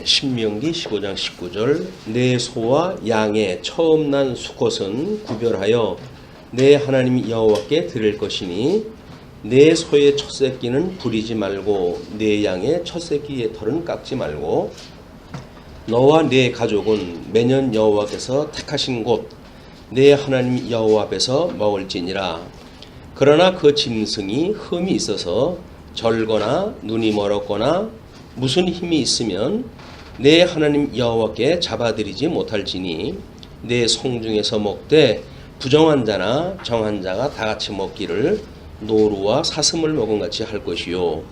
신명기 15장 19절 내 소와 양의 처음 난 수컷은 구별하여 내 하나님 여호와께 드릴 것이니 내 소의 첫 새끼는 부리지 말고 내 양의 첫 새끼의 털은 깎지 말고 너와 네 가족은 매년 여호와께서 택하신 곳 내 하나님 여호와 앞에서 먹을지니라. 그러나 그 짐승이 흠이 있어서 절거나 눈이 멀었거나 무슨 힘이 있으면 내 하나님 여호와께 잡아들이지 못할지니 내 성중에서 먹되 부정한 자나 정한 자가 다 같이 먹기를 노루와 사슴을 먹은 같이 할 것이요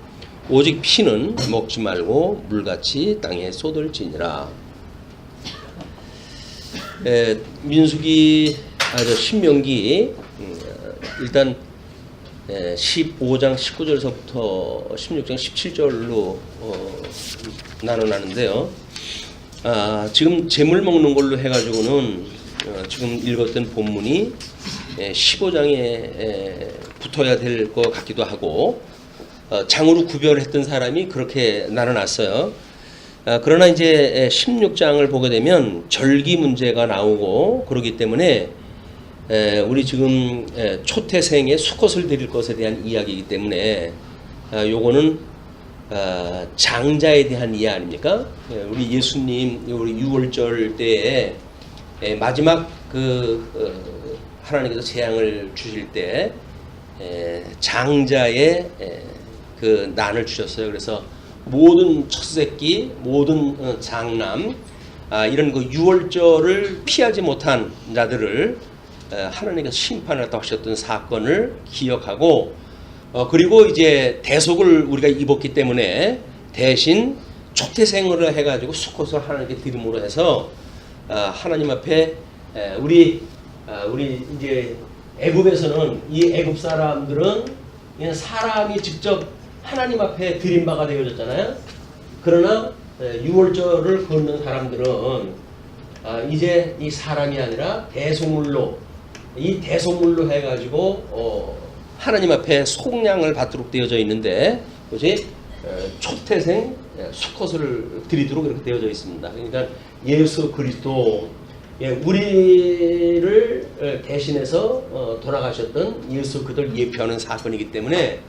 오직 피는 먹지 말고 물같이 땅에 쏟을지니라. 신명기 일단 15장 19절서부터 16장 17절로 나눠나는데요. 지금 재물 먹는 걸로 해가지고는 지금 읽었던 본문이 15장에 붙어야 될 것 같기도 하고 장으로 구별했던 사람이 그렇게 나눠놨어요. 그러나 이제 16장을 보게 되면 절기 문제가 나오고 그러기 때문에 우리 지금 초태생의 수컷을 드릴 것에 대한 이야기이기 때문에 요거는 장자에 대한 이해 아닙니까? 우리 예수님 우리 6월절 때에 마지막 하나님께서 재앙을 주실 때 장자의 그 난을 주셨어요. 그래서 모든 첫새끼, 모든 장남 이런 그 6월절을 피하지 못한 자들을 하나님께서 심판하겠다고 하셨던 사건을 기억하고 그리고 이제 대속을 우리가 입었기 때문에 대신 초태생으로 해가지고 수컷을 하나님께 드림으로 해서 하나님 앞에 우리 이제 애굽에서는 이 애굽 사람들은 그냥 사람이 직접 하나님 앞에 드림바가 되어졌잖아요. 그러나 6월절을 걷는 사람들은 이제 이 사람이 아니라 대속물로 이 대속물로 해가지고 하나님 앞에 속량을 받도록 되어져 있는데 그것이 초태생 수컷을 드리도록 이렇게 되어져 있습니다. 그러니까 예수 그리스도 우리를 대신해서 돌아가셨던 예수 그들 예표하는 사건이기 때문에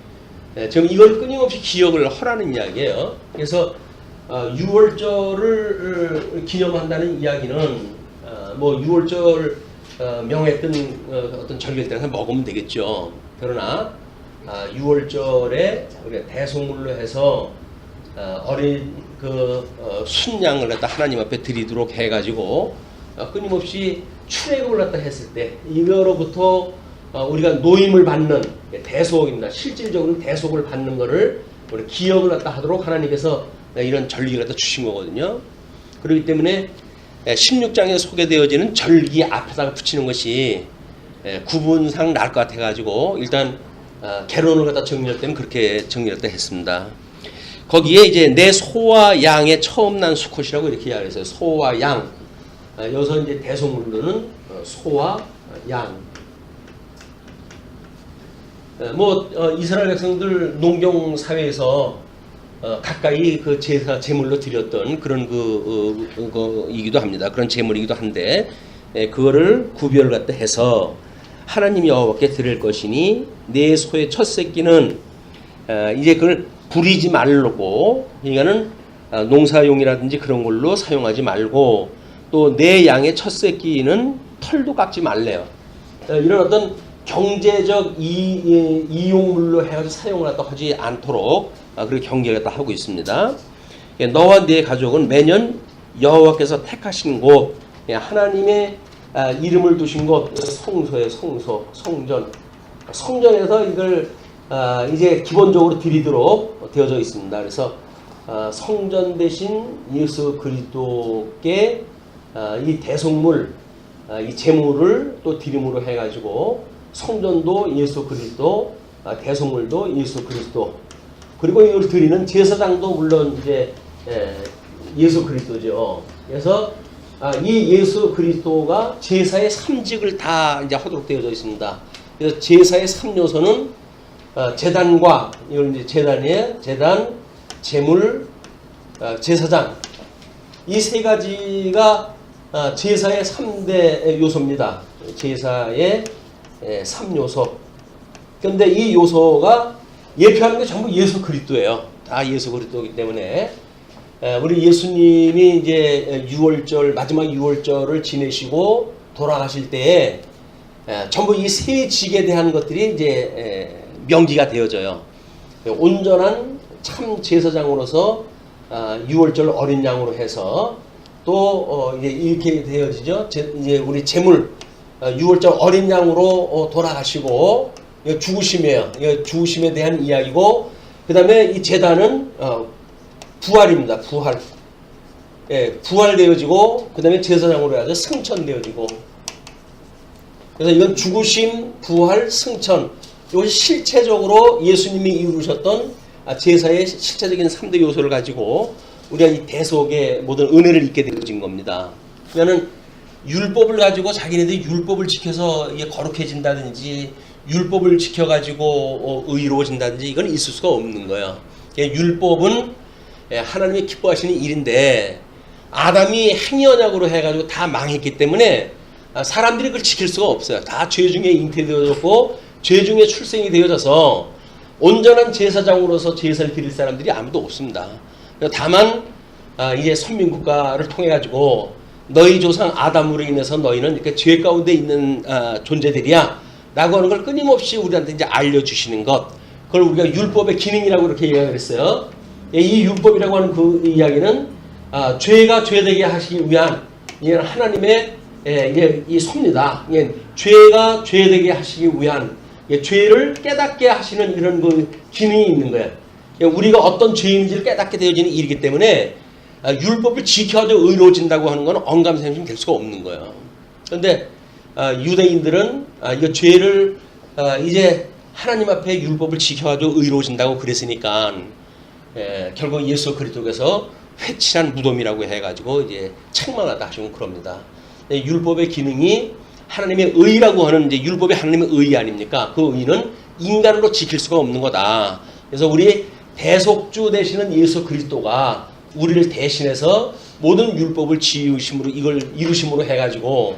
지금 이걸 끊임없이 기억을 하라는 이야기예요. 그래서 6월절을 기념한다는 이야기는 뭐 6월절 명했던 어떤 절기 때문에 먹으면 되겠죠. 그러나 6월절에 우리가 대속물로 해서 어린 순양을 갖다 하나님 앞에 드리도록 해가지고 끊임없이 출애굽을 갖다 했을 때 이거로부터 우리가 노임을 받는 대속입니다. 실질적으로 대속을 받는 것을 우리 기억을 갖다 하도록 하나님께서 이런 절기를 갖다 주신 거거든요. 그렇기 때문에 16장에 소개되어지는 절기 앞에다가 붙이는 것이 구분상 나을 것 같아가지고 일단 개론을 갖다 정리할 때는 그렇게 정리를 갖다 했습니다. 거기에 이제 내 소와 양의 처음 난 수컷이라고 이렇게 이야기했어요. 소와 양. 여기서 이제 대속물로는 소와 양. 이스라엘 백성들 농경 사회에서 가까이 그 제사 제물로 드렸던 그런 이기도 합니다. 그런 제물이기도 한데 그거를 구별을 갖다 해서 하나님 여호와께 드릴 것이니 내 소의 첫 새끼는 이제 그걸 부리지 말고 그러니까는 농사용이라든지 그런 걸로 사용하지 말고 또 내 양의 첫 새끼는 털도 깎지 말래요. 이런 어떤 경제적 이용물로 해서 사용을 갖다 하지 않도록 그렇게 경계를 갖다 하고 있습니다. 너와 네 가족은 매년 여호와께서 택하신 곳 하나님의 이름을 두신 곳 성소의 성전에서 이걸 이제 기본적으로 드리도록 되어져 있습니다. 그래서 성전 대신 예수 그리스도께 이 대속물 이 제물을 또 드림으로 해가지고 성전도 예수 그리스도 대속물도 예수 그리스도 그리고 이걸 드리는 제사장도 물론 이제 예수 그리스도죠. 그래서 이 예수 그리스도가 제사의 3직을 다 이제 하도록 되어져 있습니다. 그래서 제사의 3요소는 제단과 이걸 이제 제단, 제물, 제사장, 이 세 가지가 제사의 3대 요소입니다. 제사의 3요소. 그런데 이 요소가 예표하는 게 전부 예수 그리스도예요. 다 예수 그리스도이기 때문에 우리 예수님이 이제 유월절, 마지막 유월절을 지내시고 돌아가실 때에 전부 이 세 직에 대한 것들이 이제 명기가 되어져요. 온전한 참 제사장으로서 유월절 어린 양으로 해서 또 이제 이렇게 되어지죠. 이제 우리 제물 유월절 어린 양으로 돌아가시고 죽으심이에요. 죽으심에 대한 이야기고, 그 다음에 이 제단은 부활입니다. 부활. 부활되어지고, 그 다음에 제사장으로 해야죠. 승천되어지고. 그래서 이건 죽으심, 부활, 승천. 이것이 실체적으로 예수님이 이루셨던 제사의 실체적인 3대 요소를 가지고 우리가 이 대속의 모든 은혜를 잊게 되어진 겁니다. 그러면은 율법을 가지고 자기네들이 율법을 지켜서 이게 거룩해진다든지 율법을 지켜가지고 의로워진다든지 이건 있을 수가 없는 거예요. 율법은 하나님이 기뻐하시는 일인데 아담이 행위 언약으로 해가지고 다 망했기 때문에 사람들이 그걸 지킬 수가 없어요. 다 죄 중에 잉태되어졌고 죄 중에 출생이 되어져서 온전한 제사장으로서 제사를 드릴 사람들이 아무도 없습니다. 다만 이제 선민국가를 통해 가지고 너희 조상 아담으로 인해서 너희는 이렇게 죄 가운데 있는 존재들이야 라고 하는 걸 끊임없이 우리한테 이제 알려주시는 것, 그걸 우리가 율법의 기능이라고 이렇게 이야기를 했어요. 이 율법이라고 하는 그 이야기는 죄가 죄되게 하시기 위한 하나님의 이 섭니다. 죄가 죄되게 하시기 위한 죄를 깨닫게 하시는 이런 그 기능이 있는 거예요. 우리가 어떤 죄인지를 깨닫게 되어지는 일이기 때문에 율법을 지켜야 의로워진다고 하는 건 언감생심이 될 수가 없는 거예요. 그런데 유대인들은 이 죄를 이제 하나님 앞에 율법을 지켜가지고 의로워진다고 그랬으니까 결국 예수 그리스도께서 회칠한 무덤이라고 해가지고 이제 책망하다 하시고 그럽니다. 율법의 기능이 하나님의 의라고 하는 이제 율법이 하나님의 의 아닙니까? 그 의는 인간으로 지킬 수가 없는 거다. 그래서 우리 대속주 되시는 예수 그리스도가 우리를 대신해서 모든 율법을 지으심으로 이걸 이루심으로 해가지고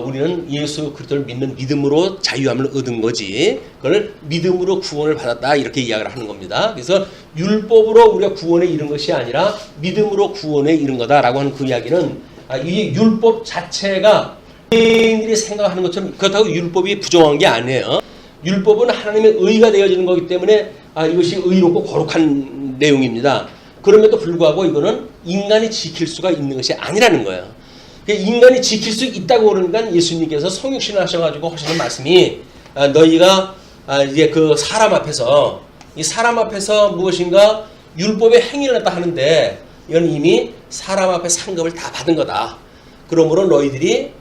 우리는 예수 그리스도를 믿는 믿음으로 자유함을 얻은 거지. 그걸 믿음으로 구원을 받았다 이렇게 이야기를 하는 겁니다. 그래서 율법으로 우리가 구원에 이른 것이 아니라 믿음으로 구원에 이른 거다라고 하는 그 이야기는 이 율법 자체가 유대인들이 생각하는 것처럼 그렇다고 율법이 부정한 게 아니에요. 율법은 하나님의 의가 되어지는 거기 때문에 이것이 의롭고 거룩한 내용입니다. 그럼에도 불구하고 이거는 인간이 지킬 수가 있는 것이 아니라는 거예요. 인간이 지킬 수 있다고 그러니까 예수님께서 성육신을 하셔가지고 하시는 말씀이 너희가 이제 그 사람 앞에서 이 사람 앞에서 무엇인가 율법의 행위를 했다 하는데 이건 이미 사람 앞에 상급을 다 받은 거다. 그러므로 너희들이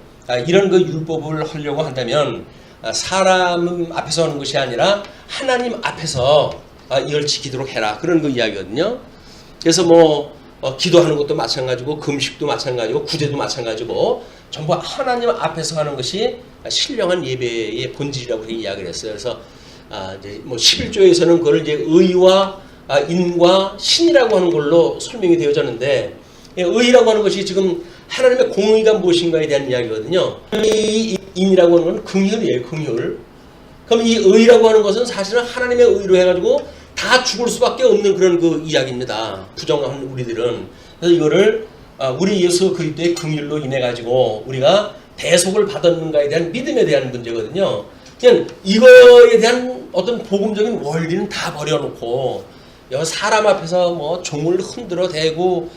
이런 그 율법을 하려고 한다면 사람 앞에서 하는 것이 아니라 하나님 앞에서 이걸 지키도록 해라. 그런 그 이야기거든요. 그래서 기도하는 것도 마찬가지고 금식도 마찬가지고 구제도 마찬가지고 전부 하나님 앞에서 하는 것이 신령한 예배의 본질이라고 이야기를 했어요. 그래서 이제 11조에서는 그걸 이제 의와 인과 신이라고 하는 걸로 설명이 되어졌는데, 의라고 하는 것이 지금 하나님의 공의가 무엇인가에 대한 이야기거든요. 이 인이라고 하는 건 긍휼이에요, 긍휼. 그럼 이 의라고 하는 것은 사실은 하나님의 의로 해가지고 다 죽을 수밖에 없는 그런 그 이야기입니다. 부정한 우리들은. 그래서 이거를 우리 예수 그리스도의 긍휼로 인해 가지고 우리가 대속을 받았는가에 대한 믿음에 대한 문제거든요. 그냥 이거에 대한 어떤 복음적인 원리는 다 버려놓고 사람 앞에서 종을 흔들어 대고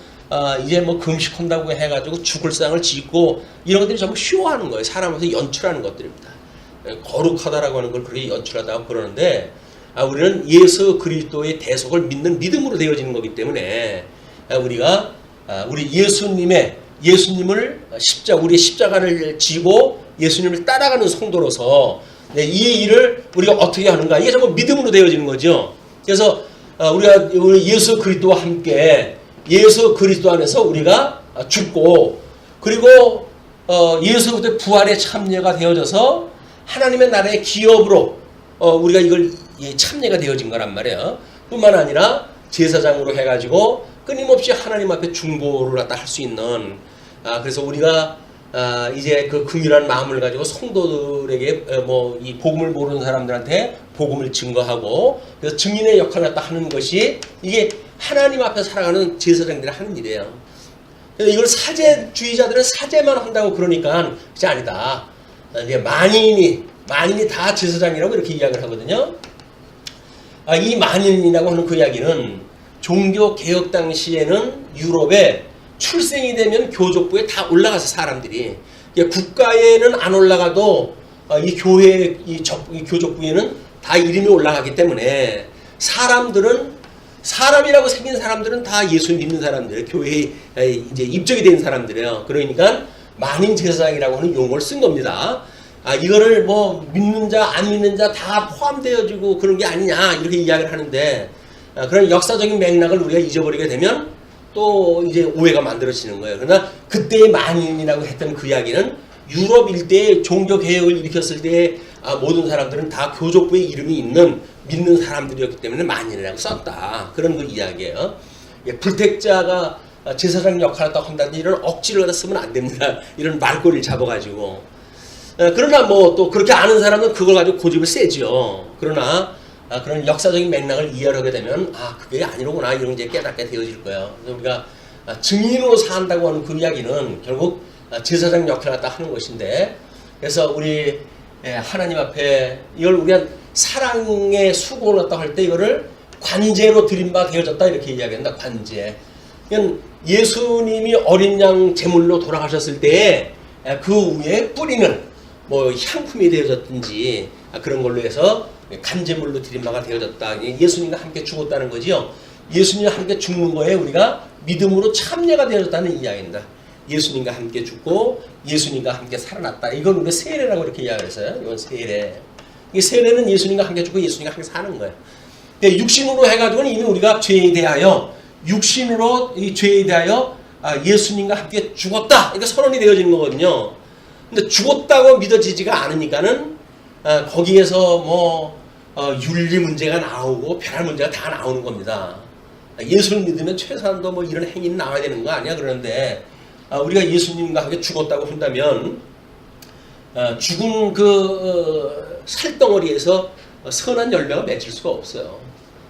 이제 금식한다고 해가지고 죽을 상을 짓고 이런 것들이 전부 쇼하는 거예요. 사람 앞에서 연출하는 것들입니다. 거룩하다라고 하는 걸 그렇게 연출하다고 그러는데 우리는 예수 그리스도의 대속을 믿는 믿음으로 되어지는 거기 때문에 우리가 우리 예수님을 우리의 십자가를 지고 예수님을 따라가는 성도로서 이 일을 우리가 어떻게 하는가, 이게 전부 믿음으로 되어지는 거죠. 그래서 우리 예수 그리스도와 함께 예수 그리스도 안에서 우리가 죽고 그리고 예수 그리스도의 부활에 참여가 되어져서 하나님의 나라의 기업으로 우리가 이걸 참여가 되어진 거란 말이에요. 뿐만 아니라 제사장으로 해가지고 끊임없이 하나님 앞에 중보를 갖다 할 수 있는 그래서 우리가 이제 그 긍휼한 마음을 가지고 성도들에게 이 복음을 모르는 사람들한테 복음을 증거하고 그래서 증인의 역할을 갖다 하는 것이 이게 하나님 앞에 살아가는 제사장들이 하는 일이에요. 그래서 이걸 사제주의자들은 사제만 한다고 그러니까 그게 아니다. 이게 만인이 다 제사장이라고 이렇게 이야기를 하거든요. 이 만인이라고 하는 그 이야기는 종교 개혁 당시에는 유럽에 출생이 되면 교족부에 다 올라가서 사람들이 국가에는 안 올라가도 이 교회 이 교족부에는 다 이름이 올라가기 때문에 사람이라고 생긴 사람들은 다 예수 믿는 사람들, 교회에 이제 입적이 된 사람들이에요. 그러니까 만인 제사장이라고 하는 용어를 쓴 겁니다. 이거를 믿는 자, 안 믿는 자 다 포함되어지고 그런 게 아니냐 이렇게 이야기를 하는데 그런 역사적인 맥락을 우리가 잊어버리게 되면 또 이제 오해가 만들어지는 거예요. 그러나 그때의 만인이라고 했던 그 이야기는 유럽 일대에 종교 개혁을 일으켰을 때 모든 사람들은 다 교족부에 이름이 있는 믿는 사람들이었기 때문에 만인이라고 썼다. 그런 그 이야기예요. 불택자가 제사장 역할을 딱 한다든지 이런 억지를 갖다 쓰면 안 됩니다. 이런 말꼬리를 잡아가지고. 그러나 또 그렇게 아는 사람은 그걸 가지고 고집을 세죠. 그러나 그런 역사적인 맥락을 이해하게 되면 그게 아니로구나 이런 게 깨닫게 되어질 거예요. 그래서 우리가 증인으로 산다고 하는 그 이야기는 결국 제사장 역할을 갖다 하는 것인데 그래서 우리 하나님 앞에 이걸 우리가 사랑의 수고를 갖다 할 때 이거를 관제로 드린 바 되어졌다 이렇게 이야기한다. 관제. 예수님이 어린 양 제물로 돌아가셨을 때에 그 위에 뿌리는 향품이 되어졌든지 그런 걸로 해서 간제물로 드린 바가 되어졌다. 예수님과 함께 죽었다는 거지요. 예수님과 함께 죽는 거에 우리가 믿음으로 참여가 되어졌다는 이야기입니다. 예수님과 함께 죽고 예수님과 함께 살아났다. 이건 우리가 세례라고 이렇게 이야기했어요. 이건 세례. 이 세례는 예수님과 함께 죽고 예수님과 함께 사는 거예요. 근데 육신으로 해가지고는 이미 우리가 죄에 대하여 육신으로 이 죄에 대하여 예수님과 함께 죽었다. 그러니까 선언이 되어지는 거거든요. 근데 죽었다고 믿어지지가 않으니까는 거기에서 윤리 문제가 나오고 별할 문제가 다 나오는 겁니다. 예수를 믿으면 최소한도 이런 행위는 나와야 되는 거 아니야? 그런데 우리가 예수님과 함께 죽었다고 한다면 죽은 그 살덩어리에서 선한 열매가 맺힐 수가 없어요.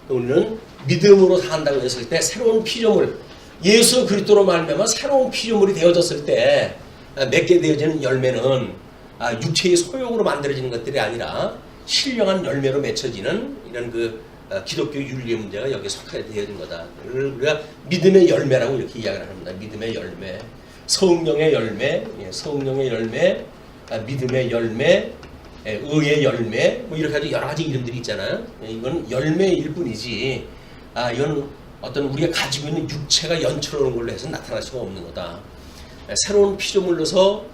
우리는 믿음으로 산다고 했을 때 새로운 피조물, 예수 그리스도로 말미암아 새로운 피조물이 되어졌을 때 맺게 되어지는 열매는 육체의 소욕으로 만들어지는 것들이 아니라 신령한 열매로 맺혀지는 이런 그 기독교 윤리의 문제가 여기에 속하게 되어진 거다. 우리가 믿음의 열매라고 이렇게 이야기를 합니다. 믿음의 열매, 성령의 열매, 성령의 열매, 믿음의 열매, 의의 열매, 이렇게 아주 여러 가지 이름들이 있잖아요. 이건 열매일 뿐이지, 이건 어떤 우리가 가지고 있는 육체가 연출하는 걸로 해서 나타날 수가 없는 거다. 새로운 피조물로서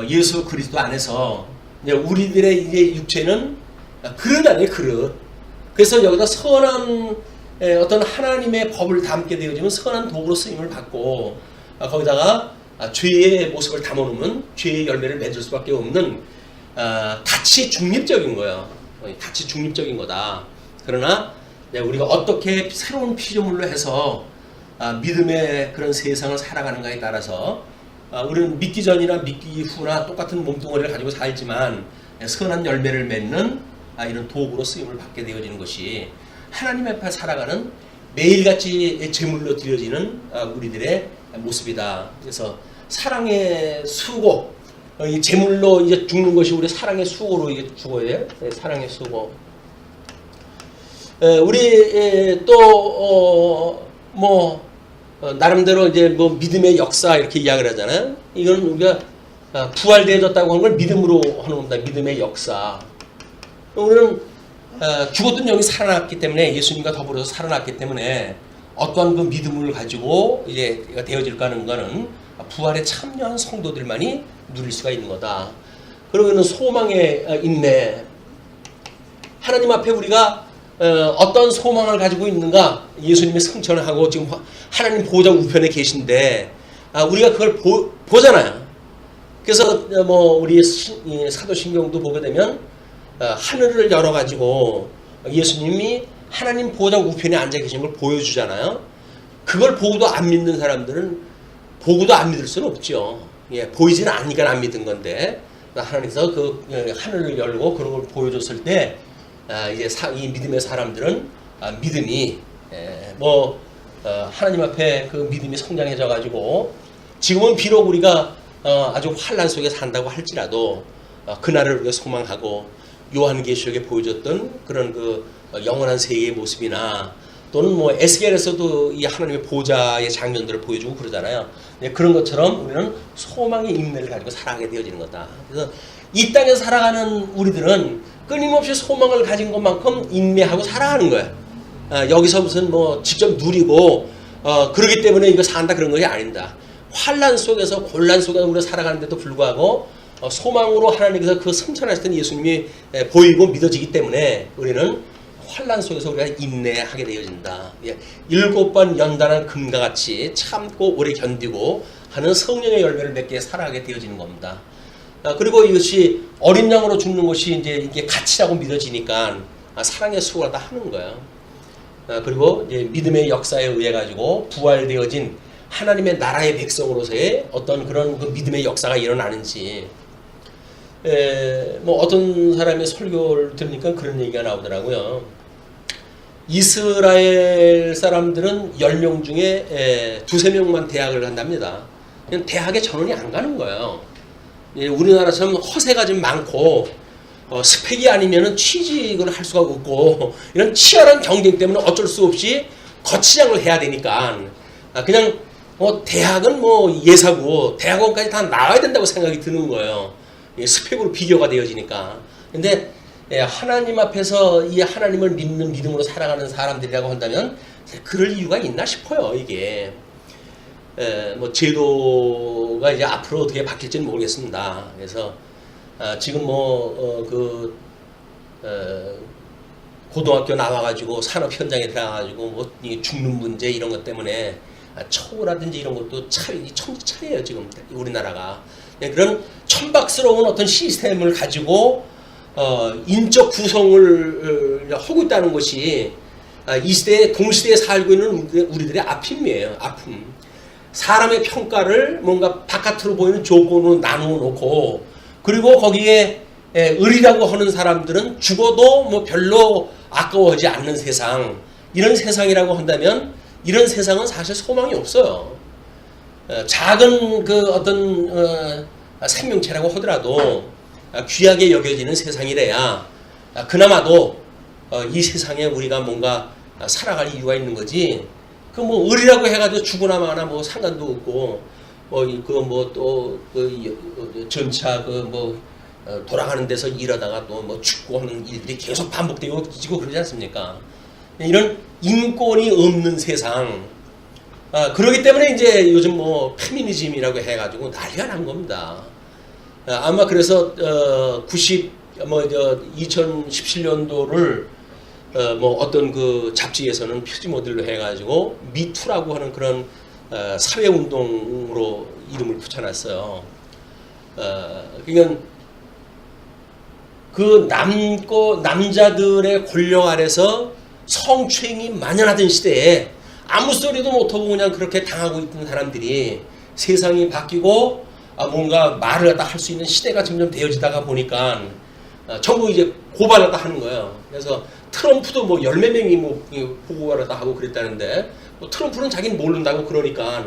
예수 그리스도 안에서 이제 우리들의 이제 육체는 그릇 아니에요, 그릇. 그래서 여기다 선한 어떤 하나님의 법을 담게 되어지면 선한 도구로 쓰임을 받고 거기다가 죄의 모습을 담아놓으면 죄의 열매를 맺을 수밖에 없는 가치 중립적인 거예요. 가치 중립적인 거다. 그러나 우리가 어떻게 새로운 피조물로 해서 믿음의 그런 세상을 살아가는가에 따라서 우리는 믿기 전이나 믿기 후나 똑같은 몸뚱어리를 가지고 살지만 선한 열매를 맺는 이런 도구로 쓰임을 받게 되어지는 것이 하나님 앞에 살아가는 매일같이 제물로 드려지는 우리들의 모습이다. 그래서 사랑의 수고, 이 제물로 이제 죽는 것이 우리 사랑의 수고로 이게 죽어야 돼요. 사랑의 수고. 우리 또 나름대로 이제 믿음의 역사 이렇게 이야기를 하잖아요. 이건 우리가 부활되어졌다고 하는 걸 믿음으로 하는 겁니다. 믿음의 역사. 우리는 죽었던 영이 살아났기 때문에 예수님과 더불어서 살아났기 때문에 어떠한 그 믿음을 가지고 이제 되어질까 하는 거는 부활에 참여한 성도들만이 누릴 수가 있는 거다. 그러고는 소망의 인내. 하나님 앞에 우리가 어떤 소망을 가지고 있는가? 예수님이 승천을 하고 지금 하나님 보좌 우편에 계신데 우리가 그걸 보잖아요. 그래서 우리 사도신경도 보게 되면 하늘을 열어가지고 예수님이 하나님 보좌 우편에 앉아 계신 걸 보여주잖아요. 그걸 보고도 안 믿는 사람들은 보고도 안 믿을 수는 없죠. 예, 보이지는 않으니까 안 믿은 건데 하나님께서 그 하늘을 열고 그런 걸 보여줬을 때 이제 이 믿음의 사람들은 믿음이 하나님 앞에 그 믿음이 성장해져 가지고 지금은 비록 우리가 아주 환난 속에 산다고 할지라도 그날을 우리가 소망하고 요한계시록에 보여줬던 그런 그 영원한 세계의 모습이나 또는 뭐 에스겔에서도 이 하나님의 보좌의 장면들을 보여주고 그러잖아요. 그런 것처럼 우리는 소망의 인내를 가지고 살아가게 되어지는 거다. 그래서 이 땅에서 살아가는 우리들은 끊임없이 소망을 가진 것만큼 인내하고 살아가는 거예요. 여기서 무슨 뭐 직접 누리고 그러기 때문에 이거 산다 그런 것이 아닙니다. 환난 속에서 곤란 속에서 우리가 살아가는데도 불구하고 소망으로 하나님께서 그 승천하셨던 예수님이 보이고 믿어지기 때문에 우리는 환난 속에서 우리가 인내하게 되어진다. 7번 연단한 금과 같이 참고 오래 견디고 하는 성령의 열매를 맺게 살아가게 되어지는 겁니다. 그리고 이것이 어린 양으로 죽는 것이 이제 이게 가치라고 믿어지니까 사랑의 수고를 다 하는 거예요. 그리고 이제 믿음의 역사에 의해 가지고 부활되어진 하나님의 나라의 백성으로서의 어떤 그런 그 믿음의 역사가 일어나는지, 뭐 어떤 사람의 설교를 들으니까 그런 얘기가 나오더라고요. 이스라엘 사람들은 10명 중에 2~3명만 대학을 간답니다. 그냥 대학에 전원이 안 가는 거예요. 우리나라처럼 허세가 좀 많고 스펙이 아니면 취직을 할 수가 없고 이런 치열한 경쟁 때문에 어쩔 수 없이 거치장을 해야 되니까 그냥 대학은 뭐 예사고 대학원까지 다 나와야 된다고 생각이 드는 거예요. 스펙으로 비교가 되어지니까. 근데 하나님 앞에서 이 하나님을 믿는 믿음으로 살아가는 사람들이라고 한다면 그럴 이유가 있나 싶어요. 이게 뭐 제도가 이제 앞으로 어떻게 바뀔지는 모르겠습니다. 그래서 지금 고등학교 나와가지고 산업 현장에 들어가가지고 뭐 죽는 문제 이런 것 때문에 처우라든지 이런 것도 천지차례예요. 지금 우리나라가 그런 천박스러운 어떤 시스템을 가지고 인적 구성을 하고 있다는 것이 이 시대에 동시대에 살고 있는 우리들의 아픔이에요. 아픔. 사람의 평가를 뭔가 바깥으로 보이는 조건으로 나누어 놓고 그리고 거기에 의리라고 하는 사람들은 죽어도 뭐 별로 아까워하지 않는 세상, 이런 세상이라고 한다면 이런 세상은 사실 소망이 없어요. 작은 그 어떤 생명체라고 하더라도 귀하게 여겨지는 세상이래야 그나마도 이 세상에 우리가 뭔가 살아갈 이유가 있는 거지. 그 뭐 의리라고 해가지고 죽으나 마나 뭐 상관도 없고 전차 돌아가는 데서 일하다가 또 뭐 죽고 하는 일들이 계속 반복되고 그러지 않습니까? 이런 인권이 없는 세상. 그러기 때문에 이제 요즘 뭐 페미니즘이라고 해가지고 난리가 난 겁니다. 아마 그래서 2017년도를 뭐 어떤 그 잡지에서는 표지 모델로 해가지고 미투라고 하는 그런 사회운동으로 이름을 붙여놨어요. 그러니까 그 남자들의 권력 아래서 성추행이 만연하던 시대에 아무 소리도 못하고 그냥 그렇게 당하고 있던 사람들이 세상이 바뀌고 뭔가 말을 갖다 할 수 있는 시대가 점점 되어지다가 보니까 전부 이제 고발을 다 하는 거예요. 그래서 트럼프도 뭐 10몇 명이 뭐 보고를 다 하고 그랬다는데 뭐 트럼프는 자기는 모른다고 그러니까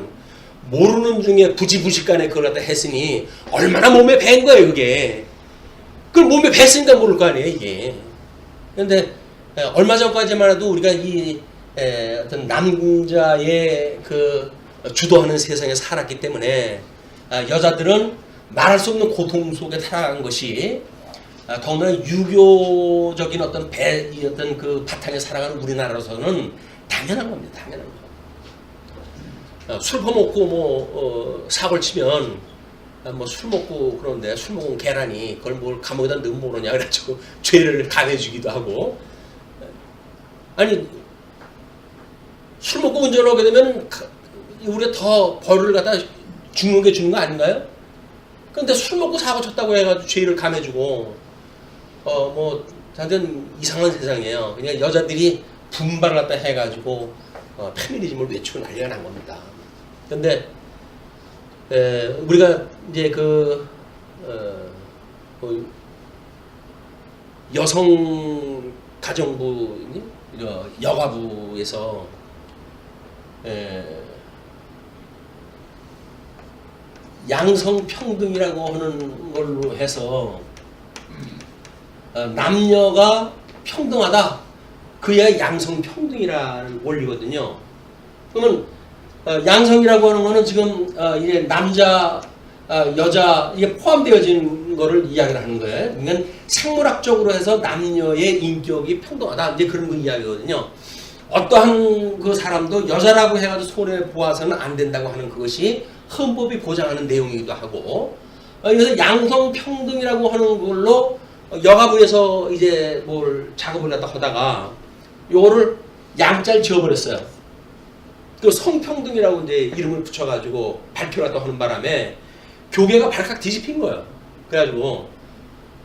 모르는 중에 부지부식간에 그걸 갖다 했으니 얼마나 몸에 밴 거예요, 그게. 그걸 몸에 뱄으니까 모를 거 아니에요, 이게. 그런데 얼마 전까지만 해도 우리가 이 어떤 남자의 그 주도하는 세상에 살았기 때문에 여자들은 말할 수 없는 고통 속에 살아간 것이 더구나 유교적인 어떤 그 바탕에 살아가는 우리나라로서는 당연한 겁니다. 당연한 거. 술 퍼먹고 뭐 사고를 치면 뭐 술 먹고 그러는데 술 먹은 계란이 그걸 뭘 감옥에다 넣으면 모르냐 그래가지고 죄를 가해주기도 하고. 아니 술 먹고 운전하게 되면 우리가 더 벌을 갖다 죽는 게 죽는 거 아닌가요? 근데 술 먹고 사고 쳤다고 해가지고 죄를 감해주고 뭐 완전 이상한 세상이에요. 그냥 여자들이 분발을 갖다 해가지고 페미니즘을 외치고 난리가 난 겁니다. 근데 우리가 이제 여성 가정부 여가부에서 양성평등이라고 하는 걸로 해서 남녀가 평등하다. 그게 양성평등이라는 원리거든요. 그러면 양성이라고 하는 거는 지금 이제 남자, 여자 이게 포함되어진 거를 이야기를 하는 거예요. 그러니까 생물학적으로 해서 남녀의 인격이 평등하다. 이제 그런 거 이야기거든요. 어떠한 그 사람도 여자라고 해가지고 손해 보아서는 안 된다고 하는 그것이 헌법이 보장하는 내용이기도 하고, 그래서 양성평등이라고 하는 걸로 여가부에서 이제 뭘 작업을 갖다 하다가 요거를 양자를 지어버렸어요. 그 성평등이라고 이제 이름을 붙여가지고 발표를 또 하는 바람에 교계가 발칵 뒤집힌 거예요. 그래가지고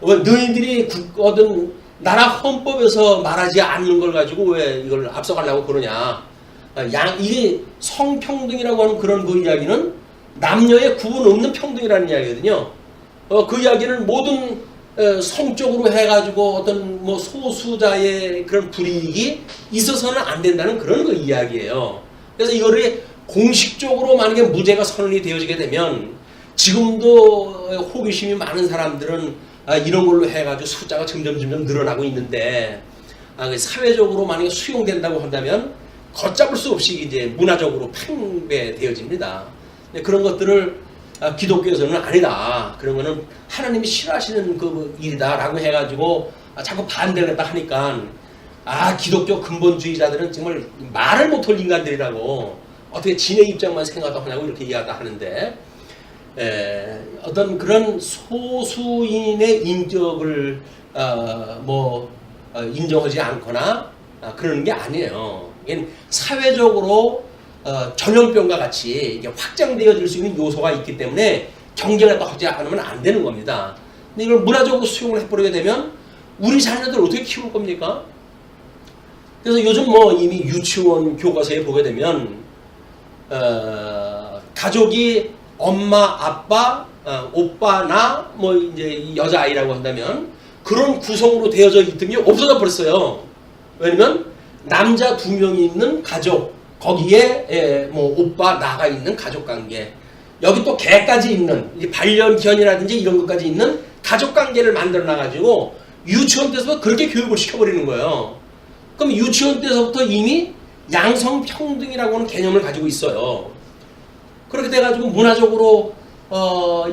너희들이 어떤 나라 헌법에서 말하지 않는 걸 가지고 왜 이걸 앞서가려고 그러냐. 이게 성평등이라고 하는 그런 그 이야기는 남녀의 구분 없는 평등이라는 이야기거든요. 그 이야기는 모든 성적으로 해가지고 어떤 뭐 소수자의 그런 불이익이 있어서는 안 된다는 그런 그 이야기예요. 그래서 이거를 공식적으로 만약에 무죄가 선언이 되어지게 되면 지금도 호기심이 많은 사람들은 이런 걸로 해가지고 숫자가 점점 늘어나고 있는데 사회적으로 만약에 수용된다고 한다면 걷잡을 수 없이 이제 문화적으로 팽배되어집니다. 그런 것들을 기독교에서는 아니다. 그런 거는 하나님이 싫어하시는 그 일이다라고 해가지고 자꾸 반대를 했다 하니까 기독교 근본주의자들은 정말 말을 못할 인간들이라고 어떻게 진의 입장만 생각도 하냐고 이렇게 이야기를 하는데 어떤 그런 소수인의 인격을 인정하지 않거나 그러는 게 아니에요. 이게 사회적으로 전염병과 같이 이게 확장되어질 수 있는 요소가 있기 때문에 경쟁을 하지 않으면 안 되는 겁니다. 근데 이걸 문화적으로 수용을 해버리게 되면 우리 자녀들 어떻게 키울 겁니까? 그래서 요즘 이미 유치원 교과서에 보게 되면 가족이 엄마, 아빠, 오빠, 나, 이제 여자아이라고 한다면 그런 구성으로 되어져 있던 게 없어져 버렸어요. 왜냐면 남자 2명이 있는 가족, 거기에 오빠, 나가 있는 가족관계, 여기 또 개까지 있는 반려견이라든지 이런 것까지 있는 가족관계를 만들어 놔가지고 유치원 때서부터 그렇게 교육을 시켜버리는 거예요. 그럼 유치원 때서부터 이미 양성평등이라고 하는 개념을 가지고 있어요. 그렇게 돼가지고 문화적으로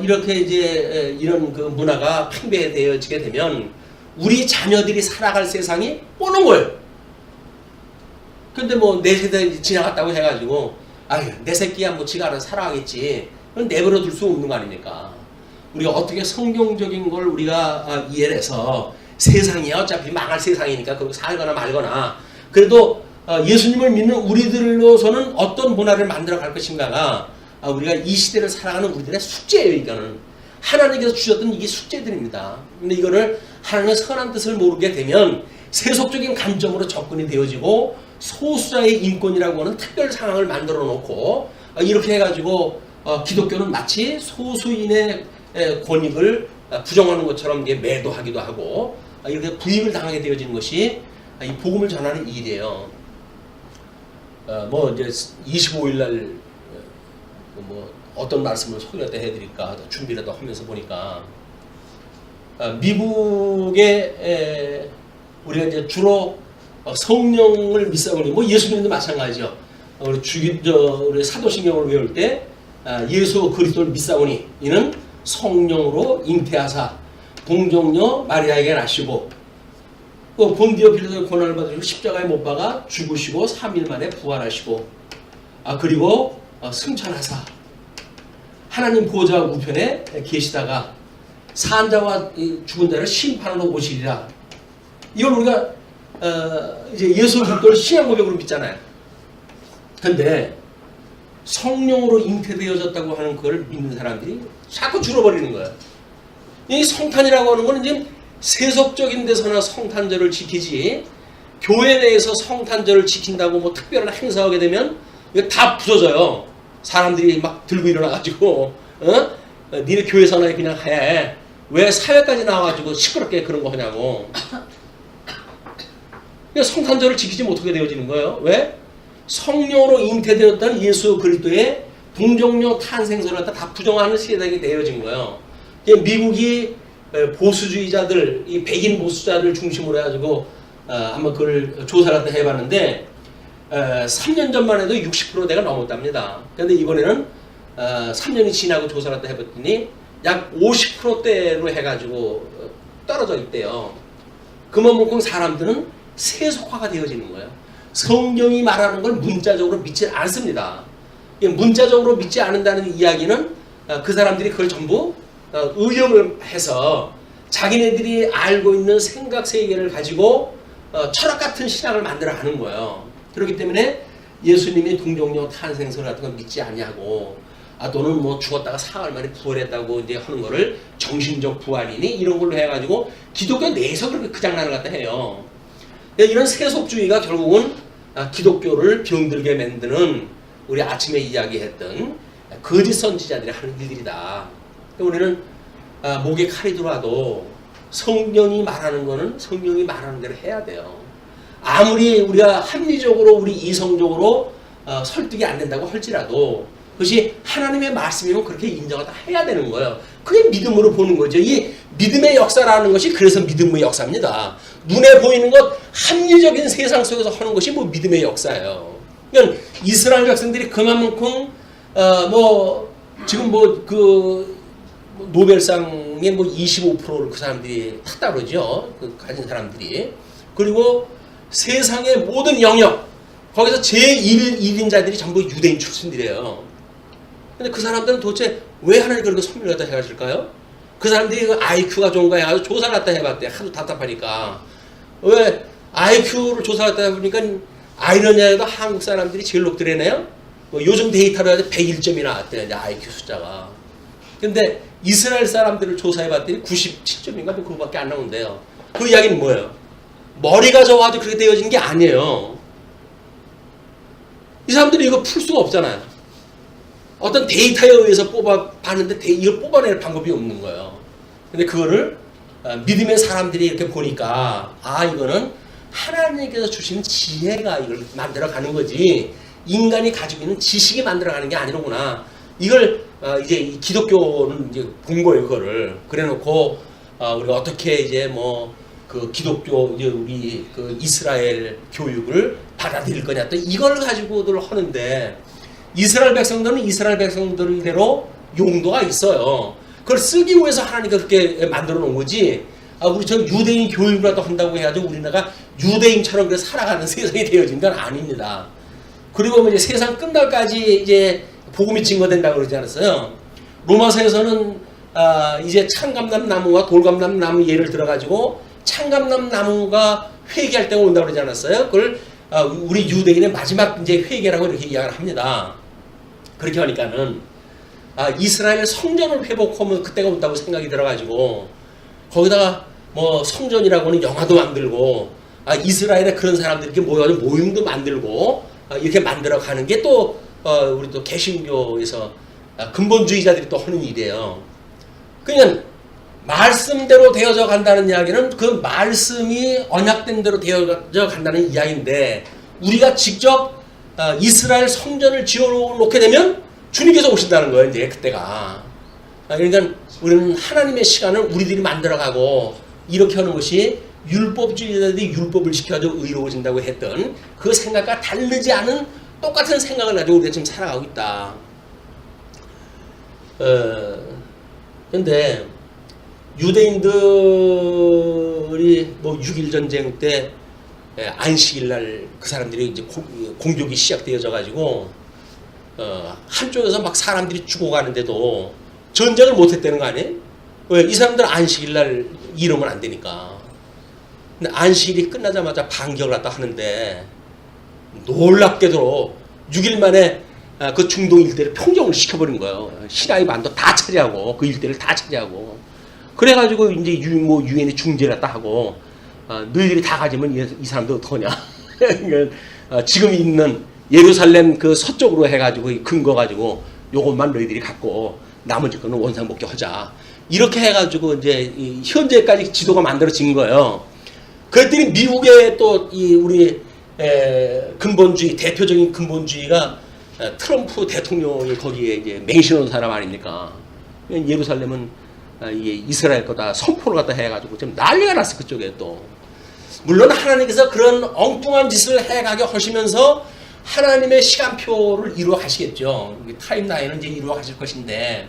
이렇게 이제 이런 그 문화가 팽배되어지게 되면 우리 자녀들이 살아갈 세상이 뽀는 거예요. 근데 내 세대 지나갔다고 해가지고 내 새끼야 지가 알아서 살아가겠지. 그건 내버려 둘 수 없는 거 아닙니까? 우리가 어떻게 성경적인 걸 우리가 이해를 해서 세상이 어차피 망할 세상이니까 그거 살거나 말거나 그래도 예수님을 믿는 우리들로서는 어떤 문화를 만들어 갈 것인가가 우리가 이 시대를 살아가는 우리들의 숙제예요. 이거는 하나님께서 주셨던 이게 숙제들입니다. 근데 이거를 하나님의 선한 뜻을 모르게 되면 세속적인 관점으로 접근이 되어지고 소수자의 인권이라고 하는 특별 상황을 만들어 놓고 이렇게 해가지고 기독교는 마치 소수인의 권익을 부정하는 것처럼 매도하기도 하고 이렇게 부익을 당하게 되어지는 것이 이 복음을 전하는 일이에요. 이제 25일 날 어떤 말씀을 소개할 때 해드릴까 준비라도 하면서 보니까 미국에 우리가 이제 주로 성령을 믿사오니 예수님도 마찬가지죠. 우리 사도신경을 외울 때 예수 그리스도를 믿사오니 이는 성령으로 잉태하사 동정녀 마리아에게 나시고 본디오 빌라도의 고난을 받으시고 십자가에 못 박아 죽으시고 3일 만에 부활하시고 그리고 승천하사 하나님 보좌 우편에 계시다가 산자와 죽은 자를 심판하러 오시리라. 이걸 우리가 이제 예수 그리스도를 신앙 고백으로 믿잖아요. 근데 성령으로 잉태되어졌다고 하는 그걸 믿는 사람들이 자꾸 줄어버리는 거예요. 이 성탄이라고 하는 거는 이제 세속적인 데서나 성탄절을 지키지 교회 내에서 성탄절을 지킨다고 뭐 특별한 행사하게 되면 이거 다 부서져요. 사람들이 막 들고 일어나가지고 니네 교회 선언에 그냥 해. 왜 사회까지 나와가지고 시끄럽게 그런 거 하냐고. 성탄절을 지키지 못하게 되어지는 거예요. 왜? 성령으로 잉태되었던 예수 그리스도의 동정녀 탄생설을 다 부정하는 시대가 되어진 거예요. 미국이 보수주의자들, 이 백인 보수자를 중심으로 해가지고 한번 그걸 조사를 해봤는데 3년 전만 해도 60%대가 넘었답니다. 그런데 이번에는 3년이 지나고 조사를 해봤더니 약 50%대로 해가지고 떨어져 있대요. 그만큼 사람들은 세속화가 되어지는 거예요. 성경이 말하는 걸 문자적으로 믿지 않습니다. 문자적으로 믿지 않는다는 이야기는 그 사람들이 그걸 전부 의역을 해서 자기네들이 알고 있는 생각 세계를 가지고 철학 같은 신학을 만들어가는 거예요. 그렇기 때문에 예수님이 동정녀 탄생설 같은 걸 믿지 않냐고, 또는 뭐 죽었다가 사흘 만에 부활했다고 이제 하는 거를 정신적 부활이니 이런 걸로 해가지고 기독교 내에서 그렇게 그 장난을 갖다 해요. 이런 세속주의가 결국은 기독교를 병들게 만드는 우리 아침에 이야기했던 거짓 선지자들이 하는 일들이다. 우리는 목에 칼이 들어와도 성경이 말하는 거는 성경이 말하는 대로 해야 돼요. 아무리 우리가 합리적으로 우리 이성적으로 설득이 안 된다고 할지라도 그것이 하나님의 말씀이면 그렇게 인정을 다 해야 되는 거예요. 그게 믿음으로 보는 거죠. 이 믿음의 역사라는 것이 그래서 믿음의 역사입니다. 눈에 보이는 것 합리적인 세상 속에서 하는 것이 뭐 믿음의 역사예요. 그러니까 이스라엘 백성들이 그만큼 지금 그 노벨상의 뭐 25%를 그 사람들이 탔다 그러죠. 그 가진 사람들이. 그리고 세상의 모든 영역 거기서 제1인자들이 전부 유대인 출신들이에요. 근데 그 사람들은 도대체 왜 하나님 그렇게 선물을 갖다 해가실까요? 그 사람들이 IQ가 좋은가 해가지고 조사를 갖다 해봤대. 하도 답답하니까. 왜 IQ를 조사를 갖다 해보니까 아이러니하게도 한국 사람들이 제일 높더래네요. 요즘 데이터로 해서 101점이 나왔대요. IQ 숫자가. 근데 이스라엘 사람들을 조사해봤더니 97점인가 그거밖에 안 나온대요. 그 이야기는 뭐예요? 머리가 좋아가지고 그렇게 되어진 게 아니에요. 이 사람들이 이거 풀 수가 없잖아요. 어떤 데이터에 의해서 뽑아봤는데 이걸 뽑아낼 방법이 없는 거예요. 근데 그거를 믿음의 사람들이 이렇게 보니까 이거는 하나님께서 주신 지혜가 이걸 만들어가는 거지 인간이 가지고 있는 지식이 만들어가는 게 아니로구나. 이걸 이제 기독교는 이제 본 거예요. 그거를 그래놓고 우리가 어떻게 이제 그 기독교 이제 우리 그 이스라엘 교육을 받아들일 거냐 또 이걸 가지고들 하는데 이스라엘 백성들은 이스라엘 백성들대로 용도가 있어요. 그걸 쓰기 위해서 하나님이 그렇게 만들어 놓은 거지. 우리 저 유대인 교육이라도 한다고 해가지고 우리나라가 유대인처럼 그렇게 살아가는 세상이 되어진 건 아닙니다. 그리고 이제 세상 끝날까지 이제 복음이 증거된다고 그러지 않았어요. 로마서에서는 이제 창감람 나무와 돌감람 나무 예를 들어가지고 창감람 나무가 회개할 때가 온다고 그러지 않았어요? 그걸 우리 유대인의 마지막 이제 회개라고 이렇게 이야기를 합니다. 그렇게 하니까는 이스라엘 성전을 회복하면 그때가 온다고 생각이 들어가지고 거기다가 뭐 성전이라고는 영화도 만들고 이스라엘에 그런 사람들이 이렇게 모여서 모임도 만들고 이렇게 만들어가는 게 또 우리 또 개신교에서 근본주의자들이 또 하는 일이에요. 그러니까 말씀대로 되어져 간다는 이야기는 그 말씀이 언약된 대로 되어져 간다는 이야기인데 우리가 직접 이스라엘 성전을 지어놓게 되면 주님께서 오신다는 거예요. 이제 그때가. 그러니까 우리는 하나님의 시간을 우리들이 만들어가고 이렇게 하는 것이 율법주의자들이 율법을 지켜도 의로워진다고 했던 그 생각과 다르지 않은 똑같은 생각을 가지고 우리가 지금 살아가고 있다. 근데 유대인들이 뭐 6.1 전쟁 때 안식일 날 그 사람들이 이제 공격이 시작되어져 가지고 한쪽에서 막 사람들이 죽어가는데도 전쟁을 못했다는 거 아니에요? 왜? 이 사람들 안식일 날 이러면 안 되니까. 근데 안식일이 끝나자마자 반격을 갖다 하는데 놀랍게도 6일 만에 그 중동 일대를 평정을 시켜버린 거예요. 시나이 반도 다 차지하고 그 일대를 다 차지하고 그래가지고 이제 유엔이 중재를 갖다 하고 너희들이 다 가지면 이 사람들 어떡하냐. 그러니까 지금 있는 예루살렘 그 서쪽으로 해가지고 근거 가지고 요것만 너희들이 갖고 나머지 거는 원상복귀하자. 이렇게 해가지고 이제 현재까지 지도가 만들어진 거예요. 그랬더니 미국의 또 우리 근본주의, 대표적인 근본주의가 트럼프 대통령이 거기에 이제 맹신한 사람 아닙니까? 예루살렘은 이게 이스라엘 거다 선포를 갖다 해가지고 좀 난리가 났어 그쪽에 또. 물론 하나님께서 그런 엉뚱한 짓을 해가게 하시면서 하나님의 시간표를 이루어 가시겠죠. 타임라인은 이제 이루어 가실 것인데,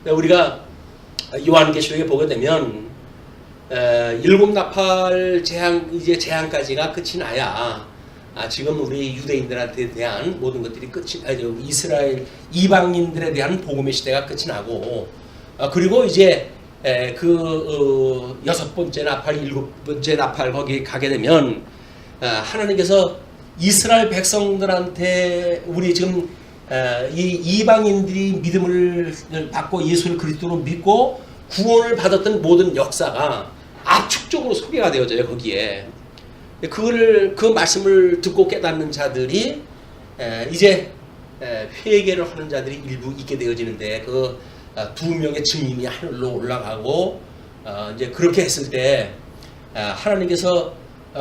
우리가 요한계시록에 보게 되면 일곱 나팔 이제 재앙까지가 끝이 나야 지금 우리 유대인들한테 대한 모든 것들이 이스라엘 이방인들에 대한 복음의 시대가 끝이 나고, 그리고 이제 여섯 번째 나팔, 일곱 번째 나팔 거기 가게 되면 하나님께서 이스라엘 백성들한테 우리 지금 이 이방인들이 믿음을 받고 예수를 그리스도로 믿고 구원을 받았던 모든 역사가 압축적으로 소개가 되어져요 거기에. 그 말씀을 듣고 깨닫는 자들이 이제 회개를 하는 자들이 일부 있게 되어지는데, 그 두 명의 증인이 하늘로 올라가고 이제 그렇게 했을 때 하나님께서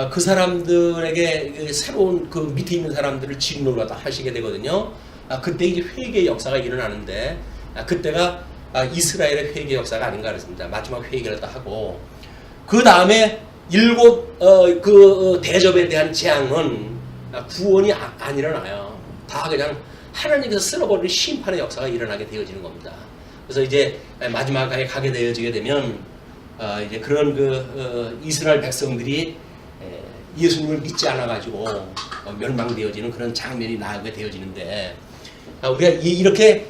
그 사람들에게 새로운 그 밑에 있는 사람들을 진노를 갖다 하시게 되거든요. 그때 이제 회개의 역사가 일어나는데, 그때가 이스라엘의 회개 역사가 아닌가 그랬습니다. 마지막 회개를 다 하고, 그 다음에 일곱 대접에 대한 재앙은 구원이 안 일어나요. 다 그냥 하나님께서 쓸어버리는 심판의 역사가 일어나게 되어지는 겁니다. 그래서 이제 마지막에 가게 되어지게 되면 이제 그런 이스라엘 백성들이 예수님을 믿지 않아 가지고 멸망되어지는 그런 장면이 나오게 되어지는데, 우리가 이렇게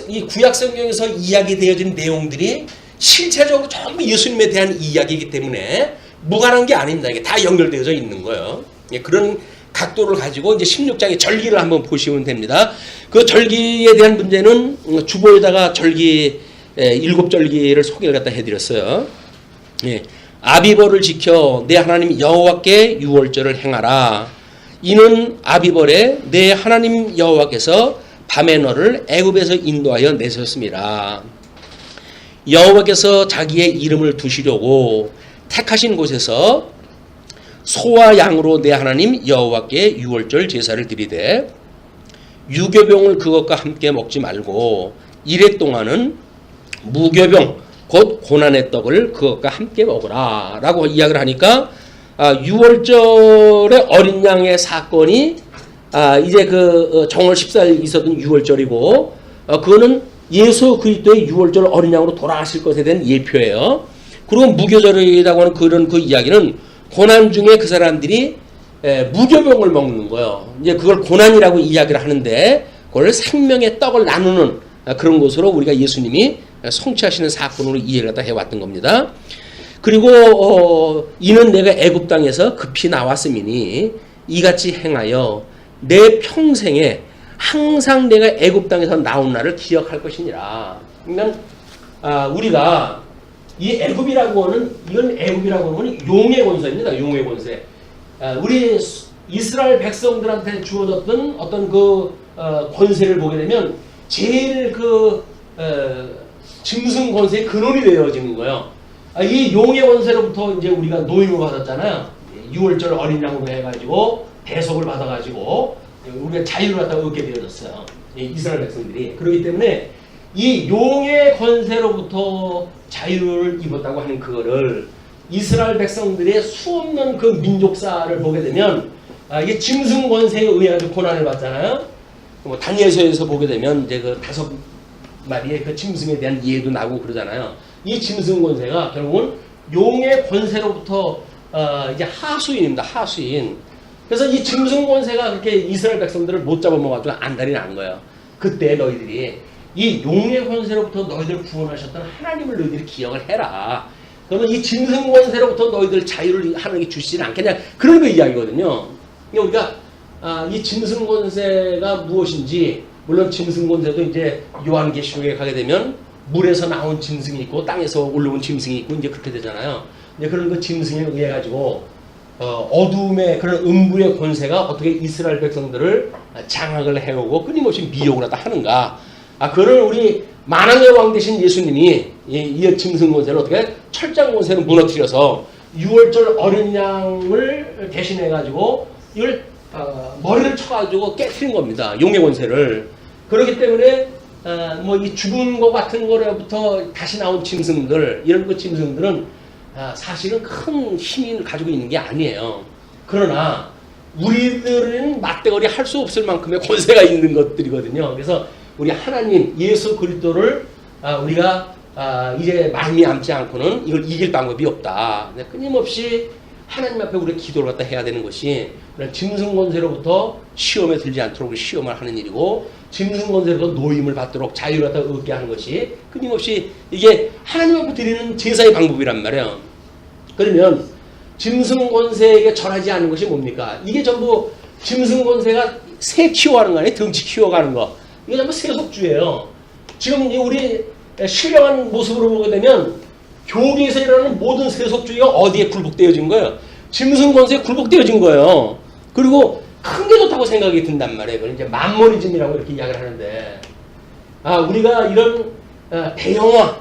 이 구약 성경에서 이야기되어진 내용들이 실체적으로 전부 예수님에 대한 이야기이기 때문에 무관한 게 아닙니다. 이게 다 연결되어져 있는 거예요. 그런 각도를 가지고 이제 16장의 절기를 한번 보시면 됩니다. 그 절기에 대한 문제는 주보에다가 절기 7절기를 소개를 갖다 해드렸어요. 아비벌을 지켜 내 하나님 여호와께 유월절을 행하라. 이는 아비벌에 내 하나님 여호와께서 밤에 너를 애굽에서 인도하여 내셨습니다. 여호와께서 자기의 이름을 두시려고 택하신 곳에서 소와 양으로 내 하나님 여호와께 유월절 제사를 드리되, 유교병을 그것과 함께 먹지 말고 이래 동안은 무교병 곧 고난의 떡을 그것과 함께 먹으라 라고 이야기를 하니까, 유월절의 어린 양의 사건이 이제 정월 14일 있었던 유월절이고, 그거는 예수 그리스도의 유월절 어린 양으로 돌아가실 것에 대한 예표예요. 그리고 무교절이라고 하는 그런 그 이야기는 고난 중에 그 사람들이 무교병을 먹는 거예요. 이제 그걸 고난이라고 이야기를 하는데, 그걸 생명의 떡을 나누는 그런 것으로 우리가 예수님이 성취하시는 사건으로 이해를 다 해왔던 겁니다. 그리고 이는 내가 애굽 땅에서 급히 나왔음이니 이같이 행하여 내 평생에 항상 내가 애굽 땅에서 나온 날을 기억할 것이니라. 그러니까 우리가 이 애굽이라고 하는, 이건 애굽이라고 하는 용의 권세입니다. 용의 권세. 우리 이스라엘 백성들한테 주어졌던 어떤 권세를 보게 되면 제일 짐승 권세의 근원이 되어지는 거예요. 이 용의 권세로부터 이제 우리가 노임을 받았잖아요. 6월절 어린 양으로 해가지고 대속을 받아가지고 우리가 자유를 갖다 얻게 되어졌어요. 이스라엘 백성들이. 그렇기 때문에 이 용의 권세로부터 자유를 입었다고 하는 그거를 이스라엘 백성들의 수없는 그 민족사를 보게 되면 이게 짐승 권세에 의해서 고난을 받잖아요. 뭐 다니엘서에서 보게 되면 이제 그 5마리의 그 짐승에 대한 이해도 나고 그러잖아요. 이 짐승 권세가 결국은 용의 권세로부터 이제 하수인입니다. 하수인. 그래서 이 짐승 권세가 그렇게 이스라엘 백성들을 못 잡아먹어가지고 안달이 난 거예요. 그때 너희들이 이 용의 권세로부터 너희들 구원하셨던 하나님을 너희들이 기억을 해라. 그러면 이 짐승 권세로부터 너희들 자유를 하나님이 주시지는 않겠냐. 그런 거 이야기거든요. 그러니까 우리가 이 짐승 권세가 무엇인지, 물론 짐승 권세도 이제 요한계시록에 가게 되면 물에서 나온 짐승이 있고 땅에서 올라온 짐승이 있고 이제 그렇게 되잖아요. 이제 그런 그 짐승에 의해 가지고 어둠의 그런 음부의 권세가 어떻게 이스라엘 백성들을 장악을 해오고 끊임없이 미혹을 하다 하는가. 그를 우리 만왕의 왕 되신 예수님이 이 짐승 권세를 어떻게 철장 권세로 무너뜨려서 6월절 어린 양을 대신해 가지고 이걸 머리를 쳐가지고 깨트린 겁니다. 용의 권세를. 그렇기 때문에 뭐 이 죽은 것 같은 거로부터 다시 나온 짐승들, 이런 그 짐승들은 사실은 큰 힘을 가지고 있는 게 아니에요. 그러나 우리들은 맞대거리 할 수 없을 만큼의 권세가 있는 것들이거든요. 그래서 우리 하나님 예수 그리스도를 우리가 이제 말미암지 않고는 이걸 이길 방법이 없다. 끊임없이 하나님 앞에 우리가 기도를 갖다 해야 되는 것이 짐승 권세로부터 시험에 들지 않도록 시험을 하는 일이고, 짐승 권세로부터 노임을 받도록 자유를 갖다 얻게 하는 것이 끊임없이 이게 하나님 앞에 드리는 제사의 방법이란 말이에요. 그러면 짐승 권세에게 절하지 않는 것이 뭡니까? 이게 전부 짐승 권세가 새 키워가는 거 아니에요? 덩치 키워가는 거. 이게 전부 세속주예요. 지금 우리 신령한 모습으로 보게 되면 교계에서 일어나는 모든 세속주의가 어디에 굴복되어진 거예요? 짐승 권세에 굴복되어진 거예요. 그리고 큰 게 좋다고 생각이 든단 말이에요. 그걸 이제 만모니즘이라고 이렇게 이야기를 하는데, 우리가 이런 대형화,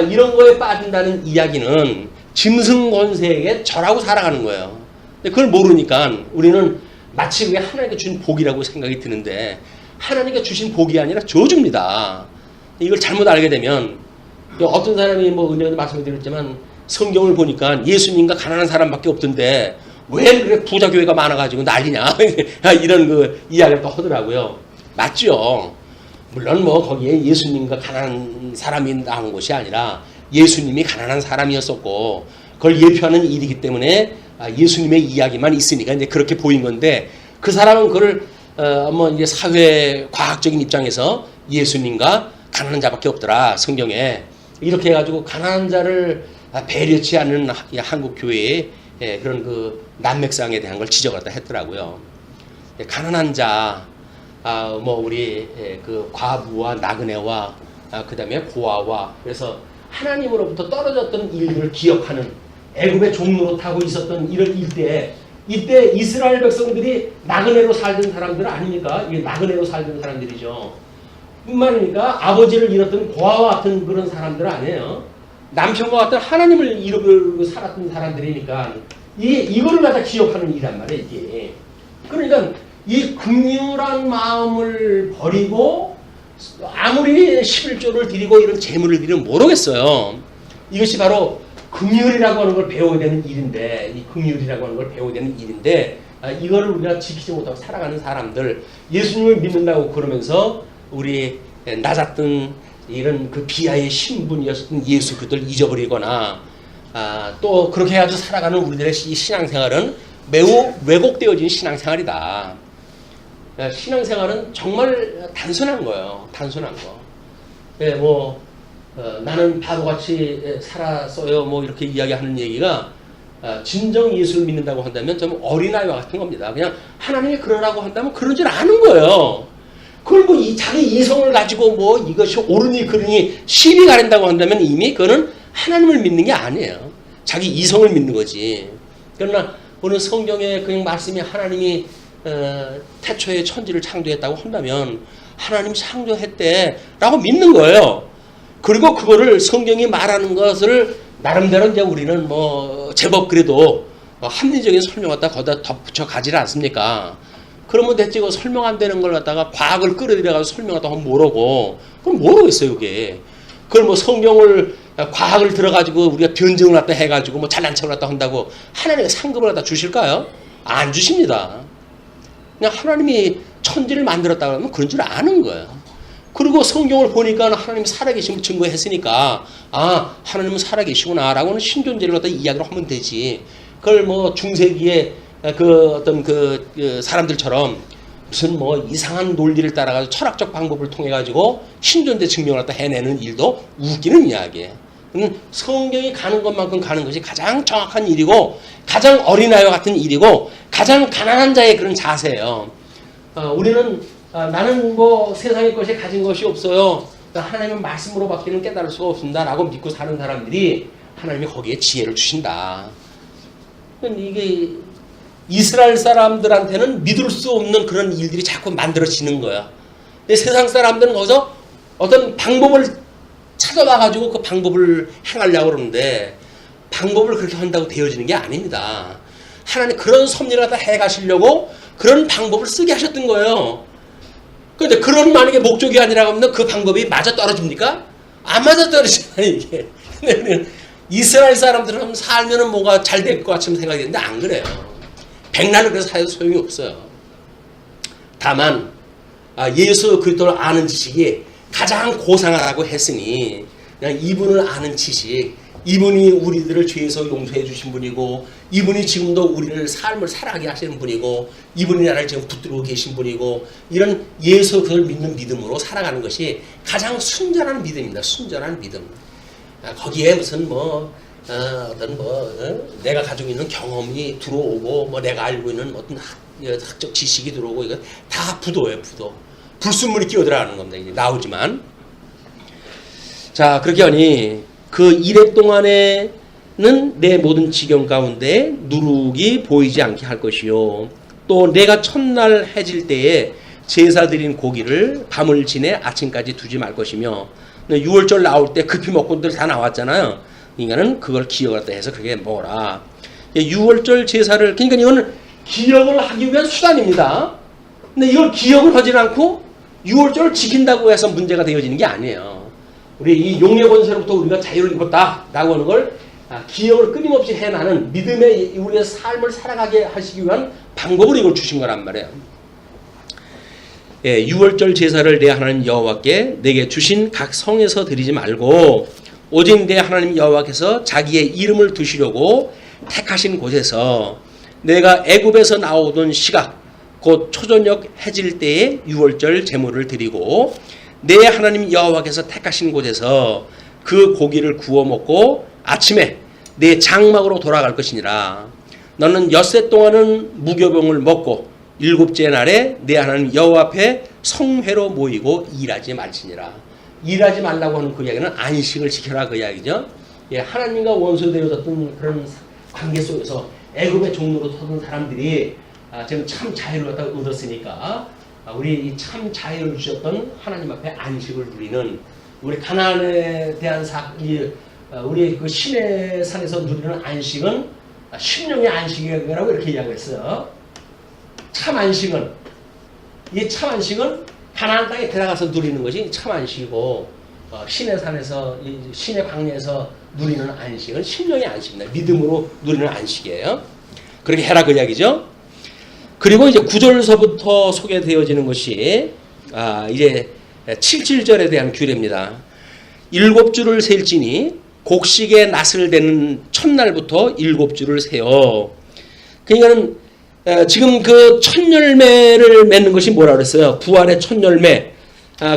이런 거에 빠진다는 이야기는 짐승 권세에게 절하고 살아가는 거예요. 근데 그걸 모르니까 우리는 마치 그게 하나님께 주신 복이라고 생각이 드는데, 하나님께 주신 복이 아니라 저주입니다. 이걸 잘못 알게 되면, 어떤 사람이 뭐 은혜도 말씀드렸지만 성경을 보니까 예수님과 가난한 사람밖에 없던데 왜 그렇게 부자 교회가 많아가지고 난리냐 이런 그 이야기를 또 하더라고요. 맞죠. 물론 뭐 거기에 예수님과 가난한 사람이 나온 것이 아니라 예수님이 가난한 사람이었었고 그걸 예표하는 일이기 때문에 예수님의 이야기만 있으니까 이제 그렇게 보인 건데, 그 사람은 그걸 뭐 이제 사회 과학적인 입장에서 예수님과 가난한 자밖에 없더라 성경에, 이렇게 해가지고 가난한 자를 배려치 않는 한국 교회의 그런 그 난맥상에 대한 걸 지적을 했더라고요. 가난한 자, 뭐 우리 그 과부와 나그네와 그다음에 고아와, 그래서 하나님으로부터 떨어졌던 인류를 기억하는 애굽의 종로로 타고 있었던 이런 일대에, 이때 이스라엘 백성들이 나그네로 살던 사람들 아닙니까? 이게 나그네로 살던 사람들이죠. 뿐만 아니라 아버지를 잃었던 고아와 같은 그런 사람들 아니에요. 남편과 같은 하나님을 잃어버리고 살았던 사람들이니까 이거를 갖다 기억하는 일이란 말이에요, 이게. 그러니까 이 긍휼한 마음을 버리고 아무리 11조를 드리고 이런 재물을 드리면 모르겠어요. 이것이 바로 긍휼이라고 하는 걸 배워야 되는 일인데, 이 긍휼이라고 하는 걸 배워야 되는 일인데, 이거를 우리가 지키지 못하고 살아가는 사람들, 예수님을 믿는다고 그러면서 우리 낮았던 이런 그 비하의 신분이었던 예수 그들을 잊어버리거나 또 그렇게 해가지고 살아가는 우리들의 이 신앙생활은 매우 왜곡되어진 신앙생활이다. 신앙생활은 정말 단순한 거예요. 단순한 거. 예, 뭐 나는 바보같이 살았어요. 뭐 이렇게 이야기하는 얘기가 진정 예수를 믿는다고 한다면 좀 어린아이와 같은 겁니다. 그냥 하나님이 그러라고 한다면 그런 줄 아는 거예요. 그걸 뭐 자기 이성을 가지고 뭐 이것이 옳으니 그르니 시비 가린다고 한다면 이미 그거는 하나님을 믿는 게 아니에요. 자기 이성을 믿는 거지. 그러나 오늘 성경에 그냥 말씀이 하나님이 태초에 천지를 창조했다고 한다면 하나님이 창조했대라고 믿는 거예요. 그리고 그거를 성경이 말하는 것을 나름대로 이제 우리는 뭐 제법 그래도 합리적인 설명 갖다 거기다 덧붙여 가지를 않습니까? 그러면 됐지, 이거 설명 안 되는 걸 갖다가 과학을 끌어들여가지고 설명하다가 모르고, 그럼 모르겠어요, 이게. 그걸 뭐 성경을, 과학을 들어가지고 우리가 변증을 갖다 해가지고 뭐 잘난 척을 갖다 한다고 하나님이 상급을 갖다 주실까요? 안 주십니다. 그냥 하나님이 천지를 만들었다 그러면 그런 줄 아는 거예요. 그리고 성경을 보니까 하나님이 살아계심을 증거했으니까, 하나님은 살아계시구나 라고는 신존재를 갖다 이야기를 하면 되지. 그걸 뭐 중세기에 그 어떤 그 사람들처럼 무슨 뭐 이상한 논리를 따라가지고 철학적 방법을 통해 가지고 신존재 증명을 갖다 해내는 일도 웃기는 이야기예요. 성경이 가는 것만큼 가는 것이 가장 정확한 일이고, 가장 어린아이와 같은 일이고, 가장 가난한 자의 그런 자세예요. 우리는 나는 뭐 세상의 것에 가진 것이 없어요. 하나님은 말씀으로 밖에는 깨달을 수가 없습니다 라고 믿고 사는 사람들이 하나님이 거기에 지혜를 주신다. 이게 이스라엘 사람들한테는 믿을 수 없는 그런 일들이 자꾸 만들어지는 거야. 근데 세상 사람들은 거기서 어떤 방법을 찾아와가지고 그 방법을 행하려고 그러는데 방법을 그렇게 한다고 되어지는 게 아닙니다. 하나님 그런 섭리를 다 해가시려고 그런 방법을 쓰게 하셨던 거예요. 그런데 그런 만약에 목적이 아니라 하면 그 방법이 맞아 떨어집니까? 안 맞아 떨어지잖아요, 이게. 근데 이스라엘 사람들은 살면은 뭐가 잘 될 것 같이 생각했는데 안 그래요. 백날을 그래서 사도 소용이 없어요. 다만 예수 그리스도를 아는 지식이 가장 고상하다고 했으니 그냥 이분을 아는 지식, 이분이 우리들을 죄에서 용서해 주신 분이고 이분이 지금도 우리를 삶을 살아가게 하시는 분이고 이분이 나를 지금 붙들고 계신 분이고 이런 예수 그를 믿는 믿음으로 살아가는 것이 가장 순전한 믿음입니다. 순전한 믿음. 거기에 무슨 내가 가지고 있는 경험이 들어오고 내가 알고 있는 어떤 학적 지식이 들어오고 이거 다 부도예요, 부도. 불순물이 끼어들어가는 겁니다. 이제 나오지만. 자, 그렇게 하니 그 이래 동안에는 내 모든 지경 가운데 누룩이 보이지 않게 할 것이요. 또 내가 첫날 해질 때에 제사 드린 고기를 밤을 지내 아침까지 두지 말 것이며 6월절 나올 때 급히 먹고들 다 나왔잖아요. 그러니까는 그걸 기억을 했다 해서 그렇게 먹어라. 6월절 제사를 그러니까 이거는 기억을 하기 위한 수단입니다. 근데 이걸 기억을 하지 않고 6월절을 지킨다고 해서 문제가 되어지는 게 아니에요. 우리 이 용의 권세로부터 우리가 자유를 입었다라고 하는 걸 기억을 끊임없이 해나는 믿음의 우리의 삶을 살아가게 하시기 위한 방법을 이걸 주신 거란 말이에요. 6월절 제사를 내 하나님 여호와께 내게 주신 각 성에서 드리지 말고 오직 내 하나님 여호와께서 자기의 이름을 두시려고 택하신 곳에서 내가 애굽에서 나오던 시각 곧 초저녁 해질 때에 6월절 제물을 드리고 내 하나님 여호와께서 택하신 곳에서 그 고기를 구워 먹고 아침에 내 장막으로 돌아갈 것이니라. 너는 엿새 동안은 무교병을 먹고 일곱째 날에 내 하나님 여호와 앞에 성회로 모이고 일하지 말지니라. 일하지 말라고 하는 그 이야기는 안식을 지켜라 그 이야기죠. 하나님과 원수되어졌던 그런 관계 속에서 애굽의 종로로 서던 사람들이 지금 참 자유를 갖다 얻었으니까 우리 참 자유를 주셨던 하나님 앞에 안식을 누리는 우리 가나안에 대한 우리 그 시내 산에서 누리는 안식은 심령의 안식이라고 이렇게 이야기했어요. 참 안식은 이 참 안식은 가나안 땅에 들어가서 누리는 것이 참 안식이고 시내 산에서 시내 광야에서 누리는 안식은 심령의 안식입니다. 믿음으로 누리는 안식이에요. 그렇게 해라 그 이야기죠. 그리고 이제 9절서부터 소개되어지는 것이 이제 77절에 대한 규례입니다. 7주를 셀지니 곡식의 낫을 대는 첫날부터 7주를 세요. 그러니까는 지금 그 첫 열매를 맺는 것이 뭐라 그랬어요? 부활의 첫 열매.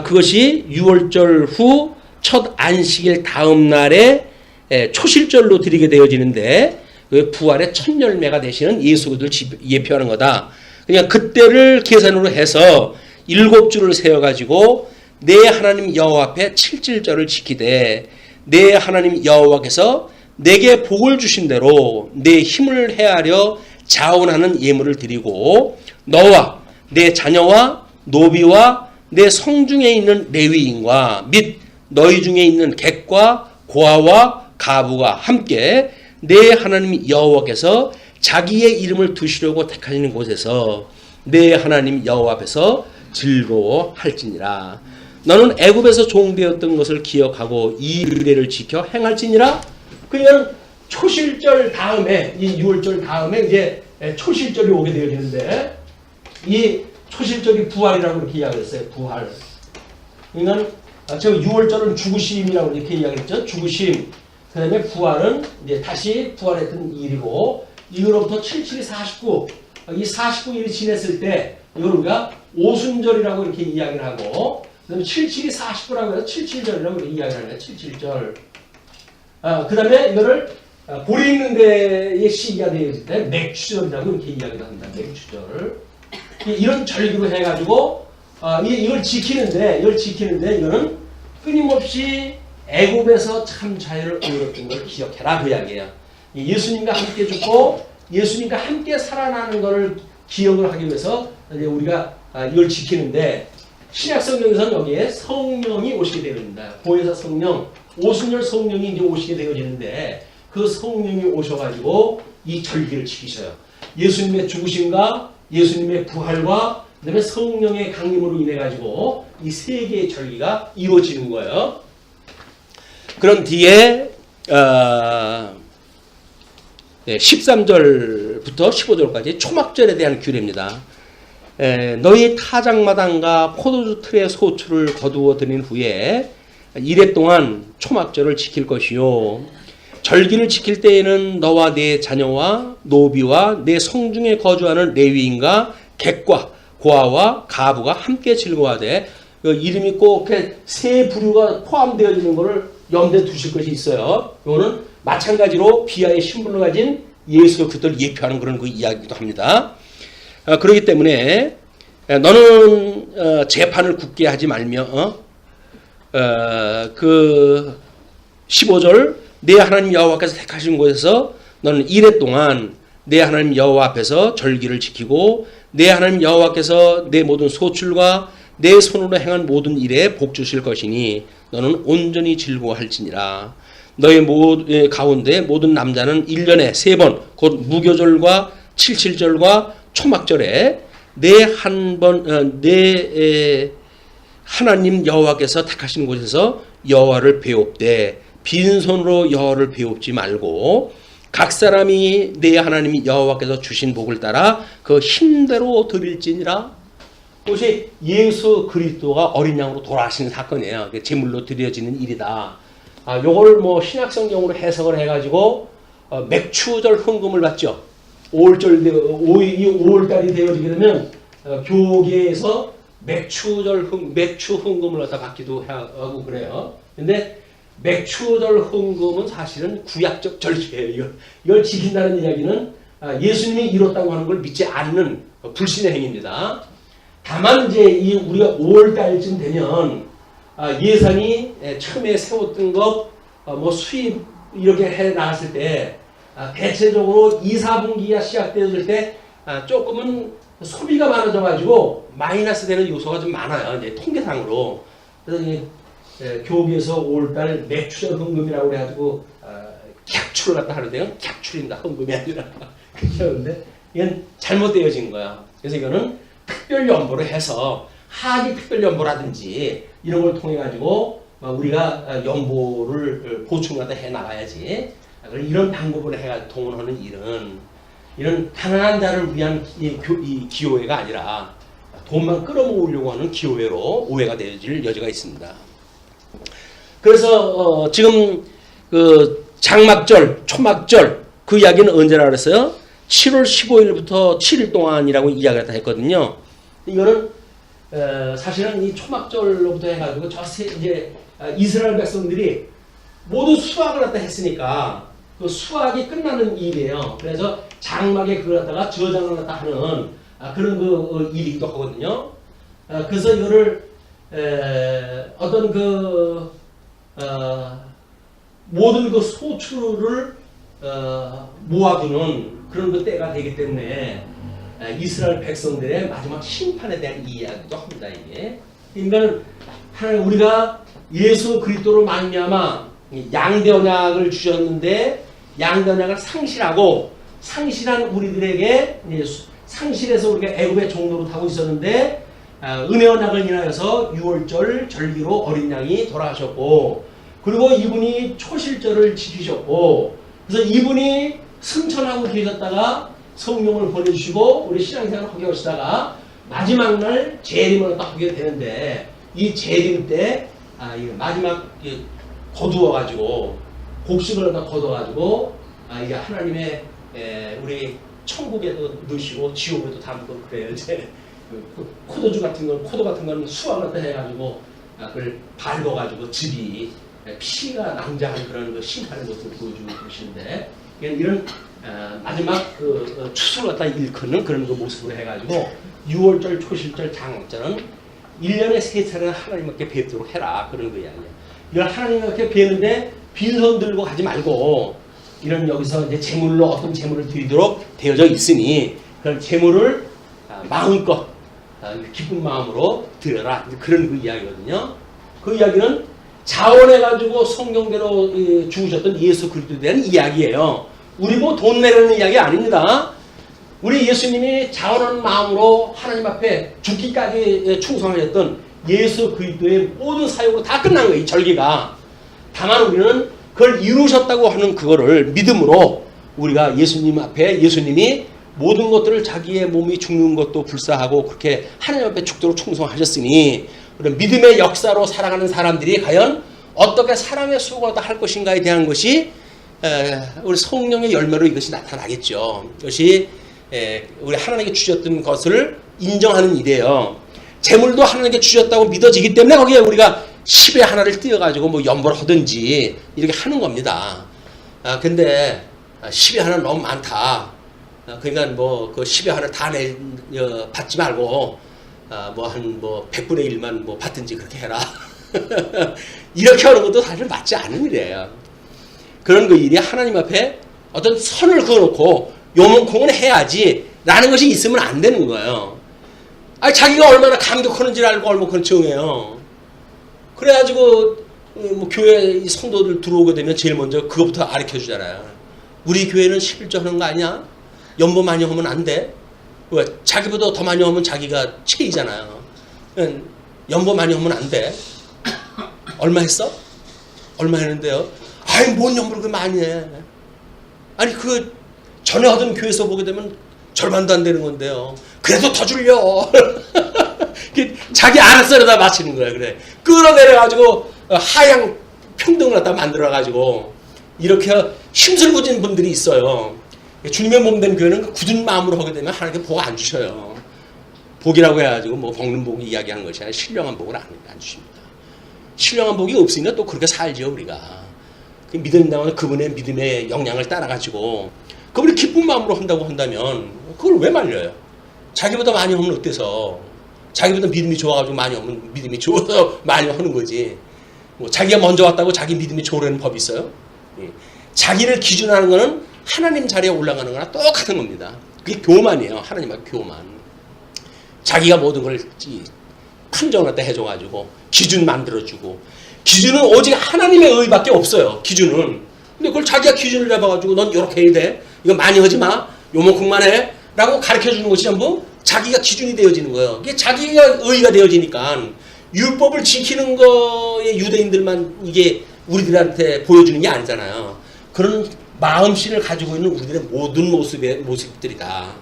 그것이 6월절 후 첫 안식일 다음 날에 초실절로 드리게 되어지는데 그 부활의 첫 열매가 되시는 예수 그리스도를 예표하는 거다. 그러니까 그때를 계산으로 해서 7주를 세워가지고 내 하나님 여호와 앞에 7질절을 지키되 내 하나님 여호와께서 내게 복을 주신 대로 내 힘을 헤아려 자원하는 예물을 드리고 너와 내 자녀와 노비와 내 성중에 있는 레위인과 및 너희 중에 있는 객과 고아와 가부가 함께 내 하나님 여호와께서 자기의 이름을 두시려고 택하시는 곳에서 내 하나님 여호와 앞에서 즐거워할지니라. 너는 애굽에서 종되었던 것을 기억하고 이 규례를 지켜 행할지니라. 그러니까 초실절 다음에 이 6월절 다음에 이제 초실절이 오게 되어지는데 이 초실절이 부활이라고 이렇게 이야기했어요. 부활. 그러니까 제가 6월절은 죽으심이라고 이렇게 이야기했죠. 죽으심. 그 다음에 부활은 이제 다시 부활했던 일이고 이거로부터 77이 49. 이 49일이 지냈을 때 이걸 우리가 오순절이라고 이렇게 이야기를 하고 그 다음에 77이 49라고 해서 77절이라고 이렇게 이야기를 하네요. 77절. 그 다음에 이거를 보리 있는 데에 시기가 되어질 때 맥추절이라고 이렇게 이야기를 합니다. 맥추절. 이런 절기로 해가지고 이걸 지키는데 이거는 끊임없이 애굽에서 참 자유를 얻었던 걸 기억해라 그 이야기예요. 예수님과 함께 죽고 예수님과 함께 살아나는 것을 기억을 하기 위해서 이제 우리가 이걸 지키는데 신약 성경에서는 여기에 성령이 오시게 되어집니다. 보혜사 성령, 오순절 성령이 이제 오시게 되어지는데 그 성령이 오셔가지고 이 절기를 지키셔요. 예수님의 죽으심과 예수님의 부활과 그다음에 성령의 강림으로 인해 가지고 이 세 개의 절기가 이루어지는 거예요. 그런 뒤에 13절부터 15절까지 초막절에 대한 규례입니다. 너희 타작마당과 포도주 틀의 소출을 거두어 드린 후에 이래 동안 초막절을 지킬 것이요. 절기를 지킬 때에는 너와 네 자녀와 노비와 내 성중에 거주하는 레위인과 객과 고아와 가부가 함께 즐거워하되 이름이 꼭 세 부류가 포함되어 있는 것을 염두에 두실 것이 있어요. 이거는 마찬가지로 비하의 신분을 가진 예수 그리스도를 예표하는 그런 그 이야기도 합니다. 그렇기 때문에 너는 재판을 굳게 하지 말며 그 15절 내 하나님 여호와께서 택하신 곳에서 너는 이래 동안 내 하나님 여호와 앞에서 절기를 지키고 내 하나님 여호와께서 내 모든 소출과 내 손으로 행한 모든 일에 복 주실 것이니 너는 온전히 즐거워할지니라. 너의 가운데 모든 남자는 1년에 3번 곧 무교절과 칠칠절과 초막절에 내 하나님 여호와께서 택하신 곳에서 여호와를 배웁되 빈손으로 여호와를 배웁지 말고 각 사람이 내 하나님 여호와께서 주신 복을 따라 그 힘대로 드릴지니라. 그것이 예수 그리스도가 어린 양으로 돌아가시는 사건이에요. 제물로 드려지는 일이다. 요걸 뭐 신약 성경으로 해석을 해가지고 맥추절 헌금을 받죠. 5월달이 되어지게 되면 교계에서 맥추 헌금을 갖다 받기도 하고 그래요. 근데 맥추절 헌금은 사실은 구약적 절기예요. 이걸 지킨다는 이야기는 예수님이 이뤘다고 하는 걸 믿지 않는 불신의 행위입니다. 다만 이제 우리가 5월달쯤 되면 예산이 처음에 세웠던 것 뭐 수입 이렇게 해 나갔을 때 대체적으로 2, 4분기가 시작되었을 때 조금은 소비가 많아져 가지고 마이너스 되는 요소가 좀 많아요. 이제 통계상으로. 그래서 교계에서 5월달 맥추절 헌금이라고 그래가지고 객출을 갖다 하는데요. 객출입니다. 헌금이 아니라. 그렇게 하는데 이건 잘못되어진 거야. 그래서 이거는 특별연보를 해서 하기 특별연보라든지 이런 걸 통해 가지고 우리가 연보를 보충 갖다 해 나가야지. 이런 방법을 해가 동원하는 이런 가난한 자를 위한 이 기호회가 아니라 돈만 끌어모으려고 하는 기호회로 오해가 되어질 여지가 있습니다. 그래서 지금 그 장막절, 초막절 그 이야기는 언제라 그랬어요? 7월 15일부터 7일 동안이라고 이야기를 다 했거든요. 이거는 사실은 이 초막절로부터 해가지고 이제 이스라엘 백성들이 모두 수확을 갖다 했으니까 그 수확이 끝나는 일이에요. 그래서 장막에 그걸 갖다가 저장을 갖다 하는 그런 그 일이기도 하거든요. 그래서 이거를 어떤 모든 그 소출을 모아두는 그런 그 때가 되기 때문에 이스라엘 백성들의 마지막 심판에 대한 이야기도 합니다. 이게 그러니까 하나님 우리가 예수 그리스도로 말미암아 양대 언약을 주셨는데 양대 언약을 상실하고 상실한 우리들에게 상실해서 우리가 애굽의 종로로 타고 있었는데 은혜 언약을 인하여서 6월절 절기로 어린 양이 돌아가셨고 그리고 이분이 초실절을 지키셨고 그래서 이분이 승천하고 계셨다가 성령을 보내주시고 우리 신앙생활을 하게 하시다가 마지막 날 재림을 딱 하게 되는데 이 재림 때 마지막 거두어가지고 곡식을 거둬가지고 이게 하나님의 우리 천국에도 넣으시고 지옥에도 담고 그래요. 이제 포도주 같은 건 포도 같은 건 수확을 해가지고 그걸 밟아가지고 즙이 피가 낭자한 그런 그 심판의 모습을 보여주고 그러시는데 이런 마지막 그 추수를 갖다 일컫는 그런 그 모습으로 해가지고 6월절, 초실절, 장막절은 1년에 3차례 하나님께 뵙도록 해라 그런 거 이야기야. 이걸 하나님께 비했는데 빈손 들고 가지 말고 이런 여기서 이제 재물로 어떤 재물을 드리도록 되어져 있으니 그런 재물을 마음껏 기쁜 마음으로 드려라. 그런 그 이야기거든요. 그 이야기는 자원해가지고 성경대로 죽으셨던 예수 그리스도에 대한 이야기예요. 우리 뭐 돈 내라는 이야기 아닙니다. 우리 예수님이 자원하는 마음으로 하나님 앞에 죽기까지 충성하셨던 예수 그리스도의 모든 사역으로 다 끝난 거예요. 이 절기가. 다만 우리는 그걸 이루셨다고 하는 그거를 믿음으로 우리가 예수님 앞에 예수님이 모든 것들을 자기의 몸이 죽는 것도 불사하고 그렇게 하나님 앞에 죽도록 충성하셨으니 그런 믿음의 역사로 살아가는 사람들이 과연 어떻게 사람의 수고가 할 것인가에 대한 것이 우리 성령의 열매로 이것이 나타나겠죠. 이것이 우리 하나님께 주셨던 것을 인정하는 일이에요. 재물도 하나님께 주셨다고 믿어지기 때문에 거기에 우리가 10의 하나를 띄어가지고 뭐 연보를 하든지 이렇게 하는 겁니다. 근데 10의 하나는 너무 많다. 그러니까 뭐 그 10의 하나를 다 받지 말고 뭐 한 뭐 100분의 1만 뭐 받든지 그렇게 해라. 이렇게 하는 것도 사실 맞지 않은 일이에요. 그런 그 일이 하나님 앞에 어떤 선을 그어놓고 요만큼은 해야지 라는 것이 있으면 안 되는 거예요. 자기가 얼마나 감격하는지를 알고 얼마큼 정해요. 그래가지고 뭐 교회 성도들 들어오게 되면 제일 먼저 그것부터 가르쳐 주잖아요. 우리 교회는 11조 하는 거 아니야? 연보 많이 하면 안 돼? 왜? 자기보다 더 많이 하면 자기가 체이잖아요. 연보 많이 하면 안 돼. 얼마 했어? 얼마 했는데요? 뭔 연보를 그렇게 많이 해. 아니 그 전에 하던 교회에서 보게 되면 절반도 안 되는 건데요. 그래도 더 줄려. 자기 알아서려다 마치는 거야. 그래. 끌어내려가지고 하향 평등을 갖다 만들어가지고 이렇게 힘쓸부진 분들이 있어요. 주님의 몸된 교회는 굳은 마음으로 하게 되면 하나님께 복 안 주셔요. 복이라고 해가지고 뭐 먹는 복이 이야기하는 것이 아니라 신령한 복을 안 주십니다. 신령한 복이 없으니까 또 그렇게 살죠 우리가. 그 믿음이라면 그분의 믿음의 영향을 따라가지고 그분이 기쁜 마음으로 한다고 한다면 그걸 왜 말려요? 자기보다 많이 하면 어때서? 자기보다 믿음이 좋아가지고 많이 하면 믿음이 좋아서 많이 하는 거지. 뭐 자기가 먼저 왔다고 자기 믿음이 좋으려는 법이 있어요? 자기를 기준하는 거는 하나님 자리에 올라가는 거나 똑같은 겁니다. 그게 교만이에요. 하나님과 교만. 자기가 모든 걸 판정을 갖다 해줘가지고 기준 만들어주고 기준은 오직 하나님의 의밖에 없어요. 기준은. 근데 그걸 자기가 기준을 잡아가지고 넌 이렇게 해야 돼. 이거 많이 하지 마. 요만큼만 해. 라고 가르쳐주는 것이 전부 자기가 기준이 되어지는 거예요. 이게 자기가 의가 되어지니까 율법을 지키는 거에 유대인들만 이게 우리들한테 보여주는 게 아니잖아요. 그런 마음씨를 가지고 있는 우리들의 모든 모습들이다.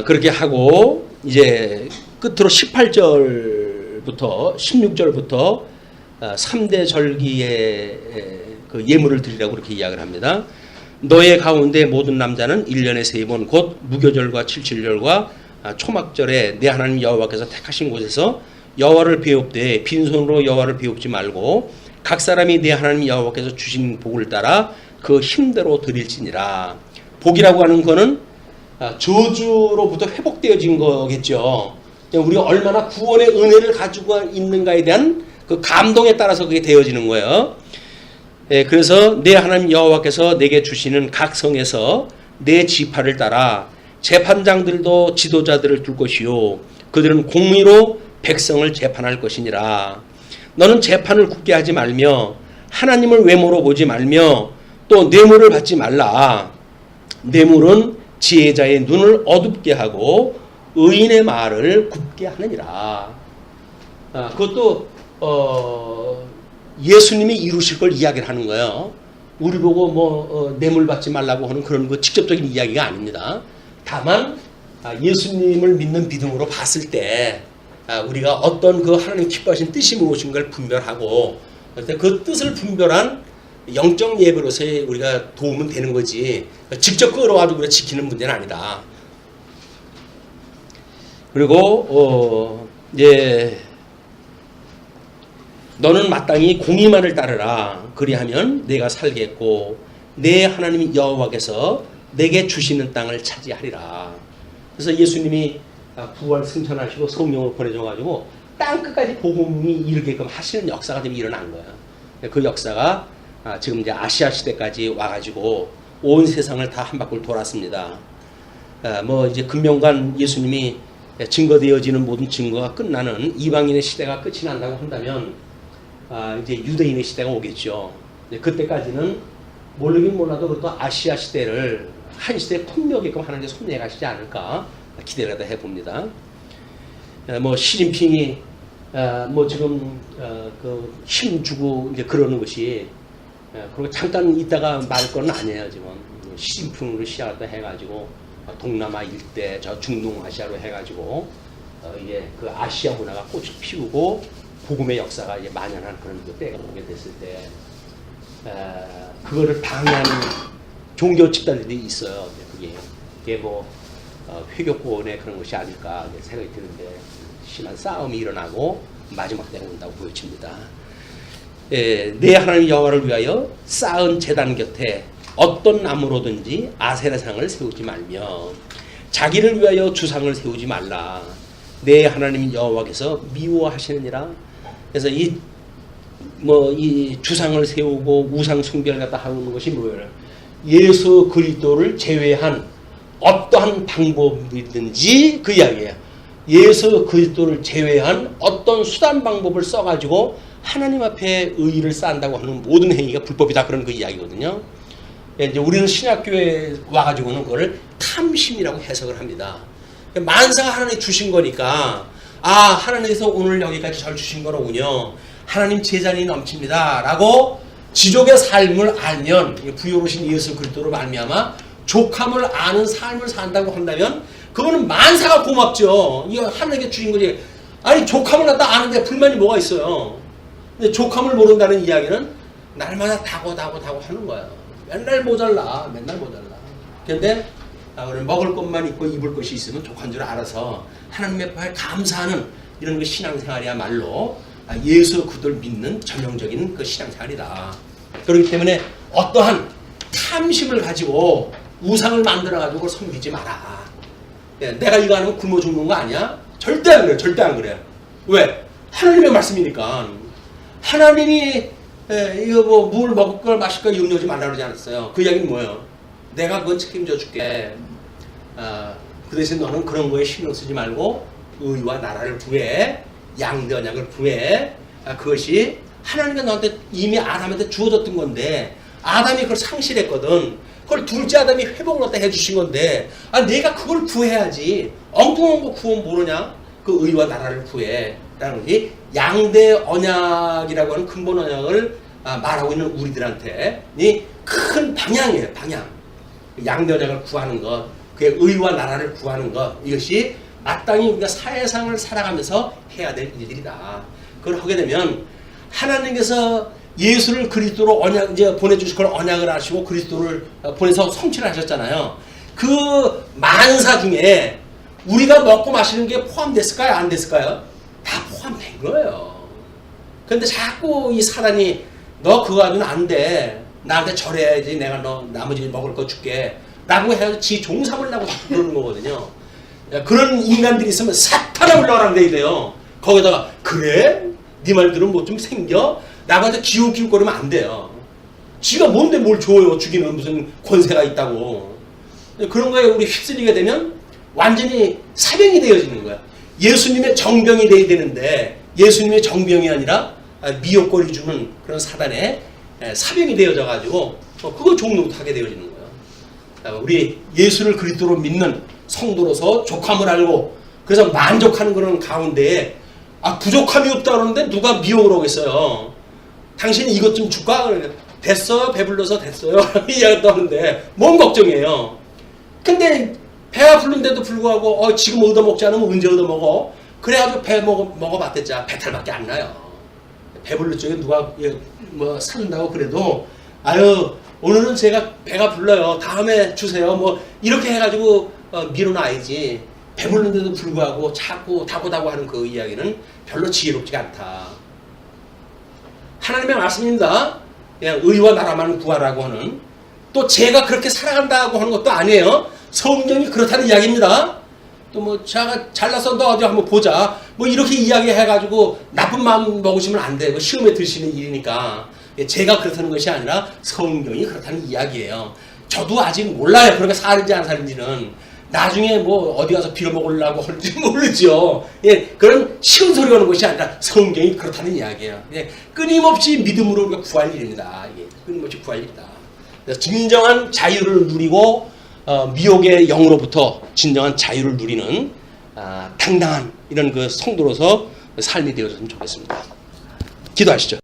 그렇게 하고 이제 끝으로 18절부터 16절부터 3대 절기의 그 예물을 드리라고 그렇게 이야기를 합니다. 너의 가운데 모든 남자는 1년에 3번 곧 무교절과 칠칠절과 초막절에 내 하나님 여호와께서 택하신 곳에서 여호와를 배웁되 빈손으로 여호와를 배웁지 말고 각 사람이 내 하나님 여호와께서 주신 복을 따라 그 힘대로 드릴지니라. 복이라고 하는 거는 저주로부터 회복되어진 거겠죠. 우리가 얼마나 구원의 은혜를 가지고 있는가에 대한 그 감동에 따라서 그게 되어지는 거예요. 그래서 내 하나님 여호와께서 내게 주시는 각 성에서 내 지파를 따라 재판장들도 지도자들을 둘 것이요 그들은 공의로 백성을 재판할 것이니라. 너는 재판을 굳게 하지 말며 하나님을 외모로 보지 말며 또 뇌물을 받지 말라. 뇌물은 지혜자의 눈을 어둡게 하고 의인의 말을 굽게 하느니라. 그것도 예수님이 이루실 걸 이야기를 하는 거예요. 우리 보고 뇌물 받지 말라고 하는 그런 거 직접적인 이야기가 아닙니다. 다만 예수님을 믿는 믿음으로 봤을 때 우리가 어떤 그 하나님 기뻐하신 뜻이 무엇인 걸 분별하고 그 뜻을 분별한 영적 예배로서의 우리가 도움은 되는 거지 직접 끌어와도 그래 지키는 문제는 아니다. 그리고 이제 너는 마땅히 공의만을 따르라. 그리하면 내가 살겠고 내 하나님 여호와께서 내게 주시는 땅을 차지하리라. 그래서 예수님이 부활 승천하시고 성령을 보내줘가지고 땅 끝까지 복음이 이르게끔 하시는 역사가 좀 일어난 거예요. 그 역사가 지금 이제 아시아 시대까지 와가지고 온 세상을 다 한 바퀴 돌았습니다. 뭐 이제 금명간 예수님이 증거되어지는 모든 증거가 끝나는 이방인의 시대가 끝이 난다고 한다면 이제 유대인의 시대가 오겠죠. 그때까지는 모르긴 몰라도 그것도 아시아 시대를 한 시대에 풍요하게끔 하는 데 손해 가시지 않을까 기대를 해봅니다. 뭐 시진핑이 뭐 지금 그 힘주고 이제 그러는 것이 그리고 잠깐 있다가 말 건 아니에요. 지금 시진핑으로 시작을 해가지고 동남아 일대 저 중동아시아로 해가지고 이게 그 아시아 문화가 꽃을 피우고 복음의 역사가 이제 만연한 그런 때가 오게 됐을 때 그거를 방해하는 종교 집단들이 있어요. 그게 뭐 회교권의 그런 것이 아닐까 생각이 드는데 심한 싸움이 일어나고 마지막 때가 온다고 보여집니다. 내 하나님 여호와를 위하여 쌓은 제단 곁에 어떤 나무로든지 아세라상을 세우지 말며 자기를 위하여 주상을 세우지 말라. 내 하나님 여호와께서 미워하시느니라. 그래서 이 주상을 세우고 우상 숭배를 갖다 하는 것이 뭐예요? 예수 그리스도를 제외한 어떠한 방법이든지 그 이야기예요. 예수 그리스도를 제외한 어떤 수단 방법을 써가지고 하나님 앞에 의의를 쌓는다고 하는 모든 행위가 불법이다. 그런 그 이야기거든요. 이제 우리는 신약교회에 와가지고는 그걸 탐심이라고 해석을 합니다. 만사가 하나님 주신 거니까 하나님께서 오늘 여기까지 절 주신 거로군요. 하나님 제자리 넘칩니다. 라고 지족의 삶을 알면 부여로신 예수 그리스도로 말미암아 족함을 아는 삶을 산다고 한다면 그거는 만사가 고맙죠. 이거 하나님께 주신 거지. 아니 족함을 갖다 아는데 불만이 뭐가 있어요. 근데 족함을 모른다는 이야기는 날마다 다고 하는 거예요. 맨날 모자라. 그런데 우리 먹을 것만 있고 입을 것이 있으면 족한 줄 알아서 하나님 앞에 감사하는 이런 그 신앙생활이야말로 예수 그리스도를 믿는 전형적인 그 신앙생활이다. 그렇기 때문에 어떠한 탐심을 가지고 우상을 만들어가지고 그걸 섬기지 마라. 내가 이거 하면 굶어 죽는 거 아니야? 절대 안 그래요. 절대 안 그래요. 왜? 하나님의 말씀이니까. 하나님이 이거 뭐 물 먹을 걸 마실 걸 염려하지 말라 그러지 않았어요. 그 이야기는 뭐예요? 내가 그건 책임져 줄게. 그 대신 너는 그런 거에 신경 쓰지 말고 의와 나라를 구해. 양대 언약을 구해. 그것이 하나님과 너한테 이미 아담한테 주어졌던 건데 아담이 그걸 상실했거든. 그걸 둘째 아담이 회복을 갖다 해주신 건데 내가 그걸 구해야지. 엉뚱한 거 구원 모르냐? 그 의와 나라를 구해. 라는 것이 양대 언약이라고 하는 근본 언약을 말하고 있는 우리들한테 이 큰 방향이에요. 방향. 양대 언약을 구하는 것, 그의 의와 나라를 구하는 것, 이것이 마땅히 우리가 사회상을 살아가면서 해야 될 일들이다. 그걸 하게 되면 하나님께서 예수를 그리스도로 이제 보내주실 걸 언약을 하시고 그리스도를 보내서 성취를 하셨잖아요. 그 만사 중에 우리가 먹고 마시는 게 포함됐을까요? 안 됐을까요? 다 포함된 거예요. 그런데 자꾸 이 사단이 너 그거 하면 안 돼. 나한테 절해야지. 내가 너 나머지 먹을 거 줄게. 라고 해서 지 종삼으려고 자꾸 그러는 거거든요. 그런 인간들이 있으면 사탄아 올라가라고 돼야 돼요. 거기다가 그래? 네 말들은 뭐 좀 생겨? 라고 해서 기웃기웃거리면 안 돼요. 지가 뭔데 뭘 줘요. 주기는 무슨 권세가 있다고. 그런 거에 우리 휩쓸리게 되면 완전히 사병이 되어지는 거야. 예수님의 정병이 돼야 되는데 예수님의 정병이 아니라 미역거리 주는 그런 사단의 사병이 되어져 가지고 그거 종로 못하게 되어지는 거예요. 우리 예수를 그리스도로 믿는 성도로서 족함을 알고 그래서 만족하는 그런 가운데에 부족함이 없다 그러는데 누가 미혹을 하겠어요. 당신이 이것 좀 줄까? 됐어요. 배불러서 됐어요. 이야기도 하는데 뭔 걱정이에요. 근데 배가 부른데도 불구하고 지금 얻어먹지 않으면 언제 얻어먹어? 그래가지고 배 먹어봤댔자 배탈밖에 안 나요. 배불러 쪽에 누가 뭐 산다고 그래도 오늘은 제가 배가 불러요. 다음에 주세요. 뭐 이렇게 해가지고 밀어놔야지. 배부른데도 불구하고 자꾸 다고다고 하는 그 이야기는 별로 지혜롭지가 않다. 하나님의 말씀입니다. 그냥 의와 나라만 구하라고 하는, 또 제가 그렇게 살아간다고 하는 것도 아니에요. 성경이 그렇다는 이야기입니다. 또 뭐 자가 잘나서 너 어디 한번 보자 뭐 이렇게 이야기해가지고 나쁜 마음 먹으시면 안 돼요. 시험에 드시는 일이니까. 제가 그렇다는 것이 아니라 성경이 그렇다는 이야기예요. 저도 아직 몰라요. 그러니까 살인지 안 살인지는. 나중에 뭐 어디 가서 빌어먹으려고 할지 모르죠. 예, 그런 쉬운 소리 하는 것이 아니라 성경이 그렇다는 이야기예요. 예, 끊임없이 믿음으로 우리가 구할 일입니다. 예, 끊임없이 구할 일이다. 그래서 진정한 자유를 누리고 미혹의 영으로부터 진정한 자유를 누리는 당당한 이런 그 성도로서 삶이 되어졌으면 좋겠습니다. 기도하시죠.